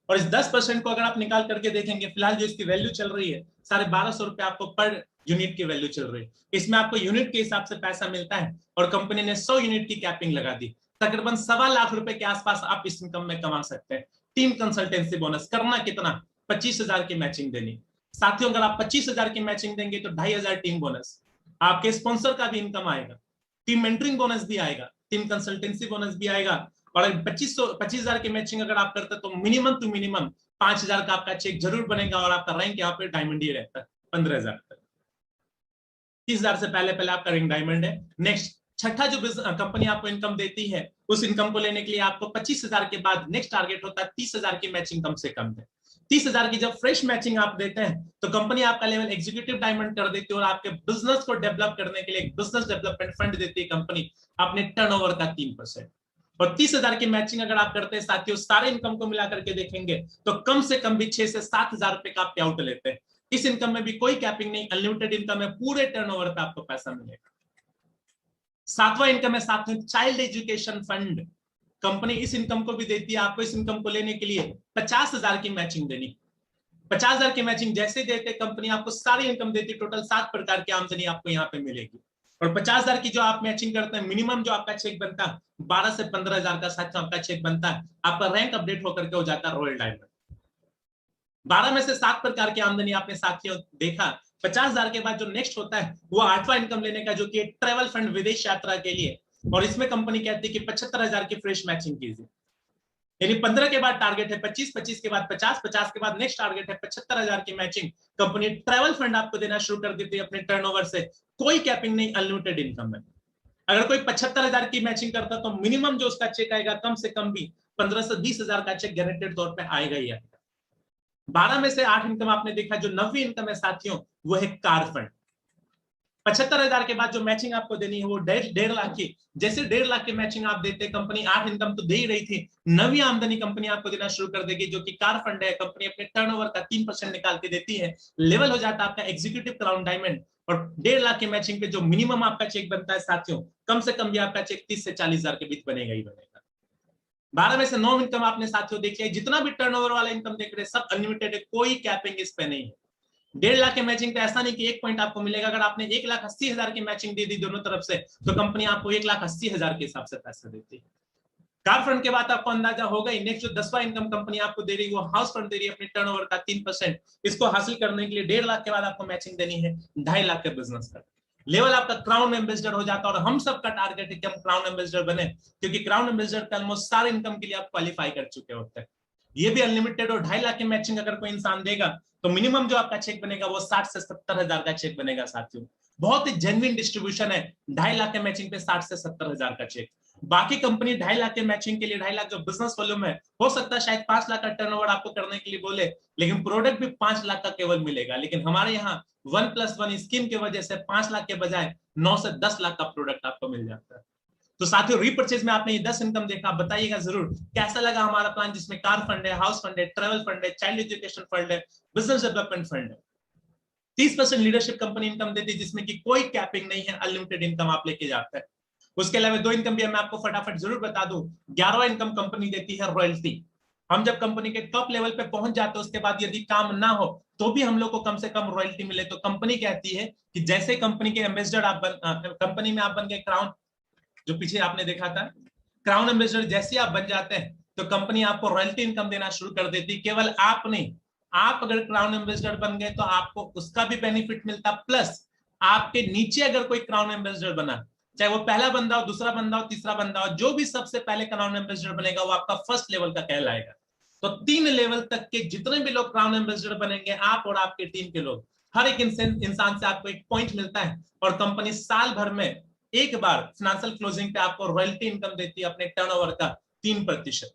और इस 10% को अगर आप निकाल करके देखेंगे, फिलहाल जो इसकी वैल्यू चल रही है 1250 रुपए आपको पर यूनिट की वैल्यू चल रही है। इसमें आपको यूनिट के हिसाब से पैसा मिलता है और कंपनी ने 100 यूनिट की कैपिंग लगा दी। तकरीबन 1.25 लाख रुपए के आसपास आप इस इनकम में कमा सकते हैं। टीम कंसल्टेंसी बोनस करना कितना, 25,000 की मैचिंग देनी। साथियों अगर आप 25,000 की मैचिंग देंगे तो 2,500 टीम बोनस, आपके स्पॉन्सर का भी इनकम आएगा, टीम मेंटरिंग बोनस भी आएगा, टीम कंसल्टेंसी बोनस भी आएगा। और 25,000 की मैचिंग अगर आप करते हैं तो मिनिमम टू मिनिमम 5,000 का आपका चेक जरूर बनेगा और आपका रैंक यहाँ पे डायमंड ही रहता है 15,000 तक। 30,000 से पहले पहले आपका रैंक डायमंड है। नेक्स्ट छठा जो कंपनी आपको इनकम देती है, उस इनकम को लेने के लिए आपको 25,000 के बाद नेक्स्ट टारगेट होता है 30,000 की मैचिंग कम से कम है। 30,000 की जब फ्रेश मैचिंग आप देते हैं तो कंपनी आपका लेवल एग्जीक्यूटिव डायमंड कर देती है और आपके बिजनेस को डेवलप करने के लिए एक बिजनेस डेवलपमेंट फंड देती है कंपनी अपने टर्नओवर का 3%। और 30,000 की मैचिंग अगर आप करते हैं साथियों, सारे इनकम को मिला करके देखेंगे तो कम से कम भी 6 से 7,000 रुपए का आप पे आउट लेते हैं। इस इनकम में भी कोई कैपिंग नहीं, अनलिमिटेड इनकम है, पूरे टर्नओवर पे आपको पैसा मिलेगा। सातवां इनकम है साथियों चाइल्ड एजुकेशन फंड। कंपनी इस इनकम को भी देती है, आपको इस इनकम को लेने के लिए 50,000 की मैचिंग देनी। 50,000 की मैचिंग जैसे देते कंपनी आपको सारी इनकम देती, टोटल 7 प्रकार की आमदनी आपको यहाँ पे मिलेगी। और 50,000 की जो आप मैचिंग करते हैं, मिनिमम जो आपका चेक बनता है 12 से 15,000 का साथियों आपका चेक बनता है। आपका रैंक अपडेट होकर के हो जाता है रॉयल डायमंड। 12 में से 7 प्रकार की आमदनी आपने साथियों देखा। 50,000 के बाद जो नेक्स्ट होता है वो 8वां इनकम लेने का, जो कि ट्रेवल फंड विदेश यात्रा के लिए। और इसमें कंपनी कहती है कि 75,000 की फ्रेश मैचिंग कीजिए। यानी 15 के बाद टारगेट है 25, 25 के बाद 50, 50 के बाद नेक्स्ट टारगेट है 75,000 की मैचिंग। कंपनी ट्रैवल फंड आपको देना शुरू कर देती है अपने टर्नओवर से। कोई कैपिंग नहीं, अनलिमिटेड इनकम है। अगर कोई 75,000 की मैचिंग करता तो मिनिमम जो उसका चेक आएगा कम से कम भी 15 से 20,000 का चेक गारंटेड तौर पर आएगा ही आएगा। 12 में से 8 इनकम आपने देखा। जो 9वीं इनकम है साथियों वो है कार फंड। 75,000 के बाद जो मैचिंग आपको देनी है वो 1.5 लाख की। जैसे 1.5 लाख की मैचिंग आप देते, कंपनी 8 इनकम तो दे ही रही थी, 9वीं आमदनी कंपनी आपको देना शुरू कर देगी, जो कि कार फंड है। कंपनी अपने टर्नओवर का 3% निकाल के देती है। लेवल हो जाता है आपका एग्जीक्यूटिव क्राउन डायमंड। और 1.5 लाख की मैचिंग पे जो मिनिमम आपका चेक बनता है साथियों, कम से कम भी आपका चेक 30 से 40,000 के बीच बनेगा ही बनेगा। 12 में से 9 इनकम आपने साथियों देख लिया। जितना भी टर्नओवर वाला इनकम देख रहे सब अनलिमिटेड है, कोई कैपिंग इस पे नहीं है। 1.5 लाख की मैचिंग पे ऐसा नहीं कि 1 पॉइंट आपको मिलेगा। अगर आपने 1,80,000 की मैचिंग दे दी दोनों तरफ से तो कंपनी आपको 1,80,000 के हिसाब से पैसा देती है। कार फंड के बाद आपको अंदाजा होगा ही। नेक्स्ट जो 10वां इनकम कंपनी आपको दे रही है वो हाउस फंड दे रही है अपने टर्नओवर का 3%। इसको हासिल करने के लिए 1.5 लाख के बाद आपको मैचिंग देनी है 2.5 लाख के बिजनेस का। लेवल आपका क्राउन एम्बेसडर हो जाता है। और हम सबका टारगेट है कि हम क्राउन एम्बेसडर बने, क्योंकि क्राउन एम्बेसडर का ऑलमोस्ट सारे इनकम के लिए आप क्वालिफाई कर चुके होते हैं। ये भी अनलिमिटेड। और 2.5 लाख की मैचिंग अगर कोई इंसान देगा तो मिनिमम जो आपका चेक बनेगा वो 60 से 70,000 का चेक बनेगा साथियों। बहुत ही जेन्युइन डिस्ट्रीब्यूशन है। 2.5 लाख के मैचिंग पे 60 से 70,000 का चेक। बाकी कंपनी 2.5 लाख के मैचिंग के लिए 2.5 लाख जो बिजनेस वॉल्यूम है, हो सकता है शायद 5 लाख का टर्नओवर आपको करने के लिए बोले, लेकिन प्रोडक्ट भी 5 लाख का केवल मिलेगा। लेकिन हमारे यहाँ 1+1 स्कीम की वजह से 5 लाख के बजाय 9 से 10 लाख का प्रोडक्ट आपको मिल जाता है। तो साथियों रीपर्चेज में आपने ये 10 इनकम देखा, बताइएगा जरूर कैसा लगा हमारा प्लान, जिसमें कार फंड है, हाउस फंड है, ट्रेवल फंड है, चाइल्ड एजुकेशन फंड है, बिजनेस डेवलपमेंट फंड है। 30% लीडरशिप कंपनी इनकम देती है, जिसमें कि कोई कैपिंग नहीं है, अनलिमिटेड इनकम आप लेके जाते हैं। उसके अलावा 2 इनकम भी मैं आपको फटाफट जरूर बता दूं। 11वां इनकम कंपनी देती है रॉयल्टी। हम जब कंपनी के टॉप लेवल पे पहुंच जाते हैं उसके बाद यदि काम ना हो तो भी हम लोग को कम से कम रॉयल्टी मिले। तो कंपनी कहती है कि जैसे कंपनी के एम्बेसडर आप कंपनी में आप बन गए क्राउन, जो पीछे आपने देखा था क्राउन एम्बेसडर, जैसे आप बन जाते हैं तो कंपनी आपको रॉयल्टी इनकम देना शुरू कर देती। केवल आप नहीं, आप अगर क्राउन एम्बेसडर बन गए तो आपको उसका भी बेनिफिट मिलता, प्लस आपके नीचे अगर कोई क्राउन एम्बेसडर बना, चाहे वो पहला बंदा हो, दूसरा बंदा हो, तीसरा बंदा हो, जो भी सबसे पहले क्राउन एम्बेसडर बनेगा वो आपका फर्स्ट लेवल का कहलाएगा। तो 3 लेवल तक के जितने भी लोग क्राउन एम्बेसडर बनेंगे, आप और आपके टीम के लोग, हर एक इंसान से आपको एक पॉइंट मिलता है। और कंपनी साल भर में एक बार फाइनेंशियल क्लोजिंग पे आपको रॉयल्टी इनकम देती है अपने टर्नओवर का 3%।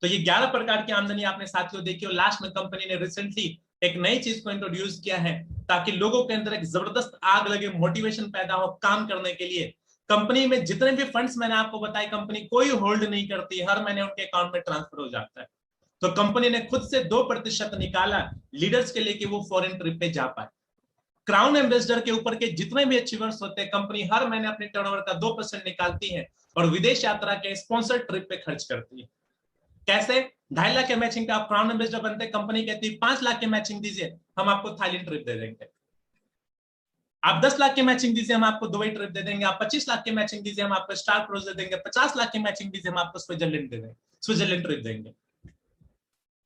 तो ये 11 प्रकार की आमदनी आपने साथियों देखी। और लास्ट में कंपनी ने रिसेंटली एक नई चीज को इंट्रोड्यूस किया है ताकि लोगों के अंदर एक जबरदस्त आग लगे, मोटिवेशन पैदा हो काम करने के लिए। कंपनी में जितने भी फंड्स मैंने आपको बताए, कंपनी कोई होल्ड नहीं करती, हर महीने उनके अकाउंट में ट्रांसफर हो जाता है। तो कंपनी ने खुद से 2% निकाला लीडर्स के लिए कि वो फॉरेन ट्रिप पे जा पाए। क्राउन एम्बेसडर के ऊपर के जितने भी अचीवर्स होते हैं, कंपनी हर महीने अपने टर्नओवर का 2% निकालती है और विदेश यात्रा के स्पॉन्सर्ड ट्रिप पे खर्च करती है। कैसे? 2.5 लाख के मैचिंग पे आप क्राउन एम्बेसडर बनते, कंपनी कहती है 5 लाख के मैचिंग दीजिए, हम आपको थाईलैंड ट्रिप दे देंगे। आप 10 लाख की मैचिंग दीजिए, हम आपको दुबई ट्रिप दे देंगे। आप 25 लाख की मैचिंग दीजिए, हम आपको स्टार क्रूज दे देंगे। 50 लाख की मैचिंग दीजिए, हम आपको स्विट्जरलैंड दे देंगे, स्विट्जरलैंड ट्रिप देंगे।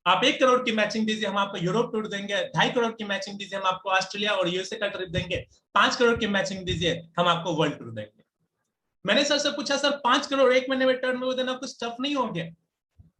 आप 1 करोड़ की मैचिंग दीजिए, हम आपको यूरोप टूर देंगे। 2.5 करोड़ की मैचिंग दीजिए, हम आपको ऑस्ट्रेलिया और यूएसए का ट्रिप देंगे। 5 करोड़ की मैचिंग दीजिए, हम आपको वर्ल्ड टूर देंगे। मैंने सर से पूछा, सर 5 करोड़ 1 महीने में टर्न ओवर देना कुछ टफ नहीं हो गया?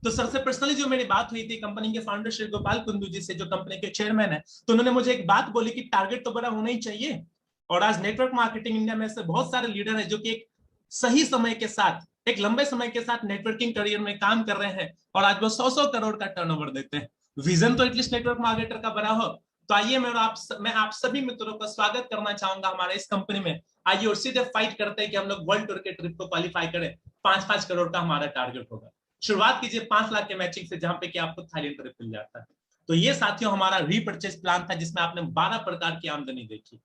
तो सर से पर्सनली जो मेरी बात हुई थी कंपनी के फाउंडर श्री गोपाल कुंदू जी से, जो कंपनी के चेयरमैन है, तो उन्होंने मुझे एक बात बोली कि टारगेट तो बड़ा होना ही चाहिए। और आज नेटवर्क मार्केटिंग इंडिया में से बहुत सारे लीडर है जो कि एक सही समय के साथ, एक लंबे समय के साथ नेटवर्किंग करियर में काम कर रहे हैं और आज वो 100 करोड़ का टर्नओवर देते हैं। विजन तो एटलीस्ट नेटवर्क मार्केटर का बना हो। तो आइए मैं आप सभी मित्रों का स्वागत करना चाहूंगा हमारे इस कंपनी में। आइए और सीधे फाइट करते हैं कि हम लोग वर्ल्ड टूर के ट्रिप को क्वालिफाई करें। 5-5 करोड़ का हमारा टारगेट होगा। शुरुआत कीजिए 5 लाख के मैचिंग से, जहां पे कि आपको थाईलैंड ट्रिप मिल जाता है। तो ये साथियों हमारा रीपरचेज प्लान था, जिसमें आपने 12 प्रकार की आमदनी देखी।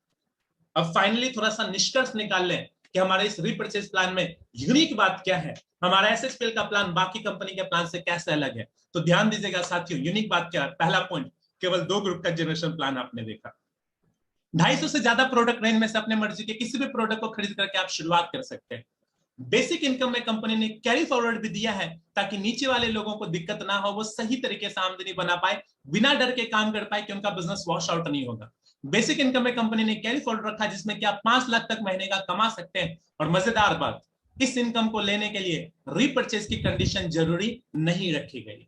अब फाइनली थोड़ा सा निष्कर्ष निकाल लें कि हमारे इस रीपरचेज प्लान में यूनिक बात क्या है, हमारा एसएचपीएल का प्लान बाकी कंपनी के प्लान से कैसे अलग है। तो ध्यान दीजिएगा साथियों, यूनिक बात क्या है? पहला पॉइंट, केवल 2 ग्रुप का जनरेशन प्लान आपने देखा। 250 से ज्यादा प्रोडक्ट रेंज में से अपने मर्जी के किसी भी प्रोडक्ट को खरीद करके आप शुरुआत कर सकते हैं। बेसिक इनकम में कंपनी ने कैरी फॉरवर्ड भी दिया है, ताकि नीचे वाले लोगों को दिक्कत ना हो, वो सही तरीके से आमदनी बना पाए, बिना डर के काम कर पाए कि उनका बिजनेस वॉश आउट नहीं होगा। बेसिक इनकम में कंपनी ने कैरी फॉरवर्ड रखा, जिसमें कि आप 5 लाख तक महीने का कमा सकते हैं। और मजेदार बात, इस इनकम को लेने के लिए रीपरचेज की कंडीशन जरूरी नहीं रखी गई।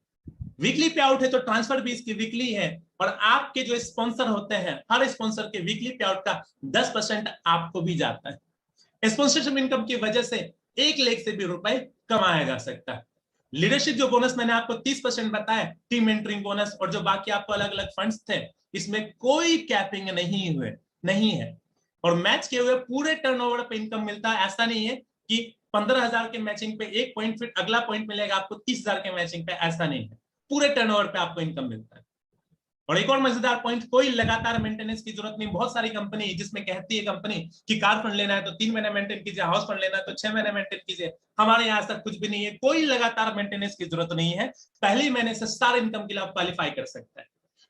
वीकली पे आउट है तो ट्रांसफर भी इसकी वीकली है, और आपके जो स्पॉन्सर होते हैं, हर स्पॉन्सर के वीकली पे आउट का 10% आपको भी जाता है। स्पॉन्सरशिप इनकम की वजह से 1 लाख से भी रुपए कमाया जा सकता है। लीडरशिप जो बोनस मैंने आपको 30% बताया, टीम मेंटरिंग बोनस और जो बाकी आपको अलग अलग फंड्स थे, इसमें कोई कैपिंग नहीं है। और मैच किए हुए पूरे टर्नओवर पे इनकम मिलता है। ऐसा नहीं है कि 15,000 के मैचिंग पे 1 पॉइंट फिर अगला पॉइंट मिलेगा आपको 30,000 के मैचिंग पे, ऐसा नहीं है। पूरे टर्नओवर पे आपको इनकम मिलता है। और एक और मजेदार पॉइंट, कोई लगातार मेंटेनेंस की जरूरत नहीं। बहुत सारी कंपनी जिसमें कहती है कंपनी कि कार फंड लेना है तो 3 महीने मेंटेन कीजिए, हाउस फंड लेना है तो 6 महीने मेंटेन कीजिए। हमारे यहाँ ऐसा कुछ भी नहीं है, कोई लगातार मेंटेनेंस की जरूरत नहीं है। पहले महीने से सारे इनकम के लिए आप क्वालिफाई कर सकते हैं।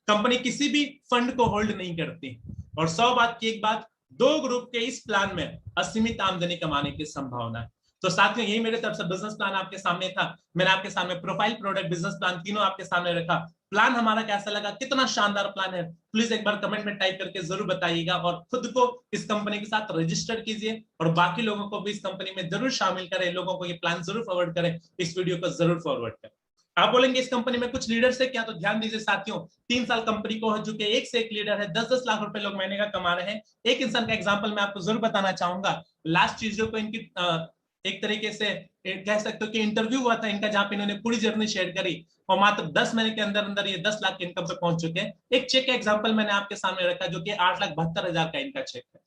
कंपनी किसी भी फंड को होल्ड नहीं करती। और 100 बात की एक बात, 2 ग्रुप के इस प्लान में असीमित आमदनी कमाने की संभावना है। तो साथियों, यही मेरे तरफ से बिजनेस प्लान आपके सामने था। मैंने आपके सामने प्रोफाइल, प्रोडक्ट, बिजनेस प्लान तीनों आपके सामने रखा। प्लान हमारा कैसा लगा, कितना शानदार प्लान है, प्लीज एक बार कमेंट में टाइप करके जरूर बताइएगा। और खुद को इस कंपनी के साथ रजिस्टर कीजिए और बाकी लोगों को भी इस कंपनी में जरूर शामिल करें। लोगों को ये प्लान जरूर फॉरवर्ड करें, इस वीडियो को जरूर फॉरवर्ड करें। आप बोलेंगे इस कंपनी में कुछ लीडर्स है क्या? तो ध्यान दीजिए साथियों, 3 साल कंपनी को हो चुके, एक से एक लीडर है, 10-10 लाख रुपए लोग महीने का कमा रहे हैं। एक इंसान का एग्जांपल मैं आपको जरूर बताना चाहूंगा। लास्ट ट्यूसडे को इनकी एक तरीके से कह सकते हो कि इंटरव्यू हुआ था इनका, जहां पे इन्होंने पूरी जर्नी शेयर करी और मात्र 10 महीने के अंदर अंदर ये 10 लाख की इनकम पे पहुंच चुके हैं। एक चेक का एग्जांपल मैंने आपके सामने रखा, जो कि 8,72,000 का इनका चेक है।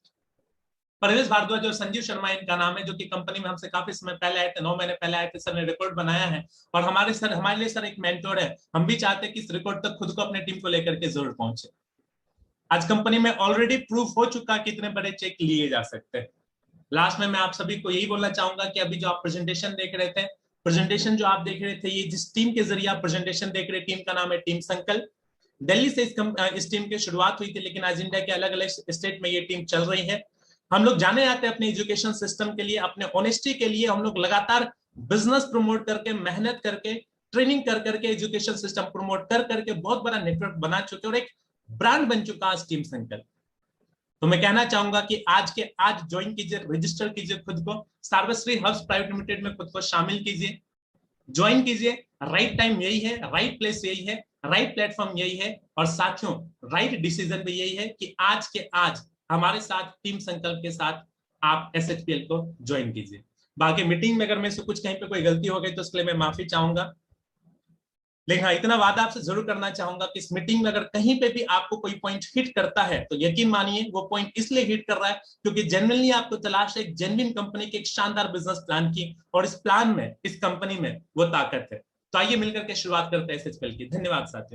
परवेश भारद्वाज और संजीव शर्मा इनका नाम है, जो कि कंपनी में हमसे काफी समय पहले आए थे, 9 महीने पहले आए थे। सर ने रिकॉर्ड बनाया है और हमारे लिए सर एक मेंटोर है। हम भी चाहते हैं कि इस रिकॉर्ड तक खुद को अपने टीम को लेकर के जरूर पहुंचे। आज कंपनी में ऑलरेडी प्रूफ हो चुका कि इतने बड़े चेक लिए जा सकते हैं। लास्ट में मैं आप सभी को यही बोलना चाहूंगा कि अभी जो आप प्रेजेंटेशन देख रहे थे, प्रेजेंटेशन जो आप देख रहे थे, ये जिस टीम के जरिए आप प्रेजेंटेशन देख रहे, टीम का नाम है टीम संकल्प। दिल्ली से इस टीम की शुरुआत हुई थी, लेकिन आज इंडिया के अलग अलग स्टेट में ये टीम चल रही है। हम लोग जाने जाते हैं अपने एजुकेशन सिस्टम के लिए, अपने ऑनेस्टी के लिए। हम लोग लगातार बिजनेस प्रमोट करके, मेहनत करके, ट्रेनिंग कर करके, एजुकेशन सिस्टम प्रमोट कर करके बहुत बड़ा नेटवर्क बना चुके और एक ब्रांड बन चुका है टीम संकल्प। तो मैं कहना चाहूंगा कि आज ज्वाइन कीजिए, रजिस्टर कीजिए खुद को, सर्वश्री हब्स प्राइवेट लिमिटेड में खुद को शामिल कीजिए, ज्वाइन कीजिए। राइट टाइम यही है, राइट प्लेस यही है, राइट प्लेटफॉर्म यही है, और साथियों राइट डिसीजन भी यही है कि आज हमारे साथ टीम संकल्प के साथ आप एसएचपीएल को ज्वाइन कीजिए। बाकी मीटिंग में अगर मेरे से कुछ कहीं पे कोई गलती हो गई तो उसके लिए मैं माफी चाहूंगा। लेकिन हाँ, इतना वादा आपसे जरूर करना चाहूंगा कि इस मीटिंग में अगर कहीं पे भी आपको कोई पॉइंट हिट करता है तो यकीन मानिए वो पॉइंट इसलिए हिट कर रहा है क्योंकि जेन्युइनली आपको तलाश है एक जेन्युइन कंपनी के, एक शानदार बिजनेस प्लान की, और इस प्लान में, इस कंपनी में वो ताकत है। तो आइए मिलकर के शुरुआत करते हैं एसएचपीएल की। धन्यवाद साथियों।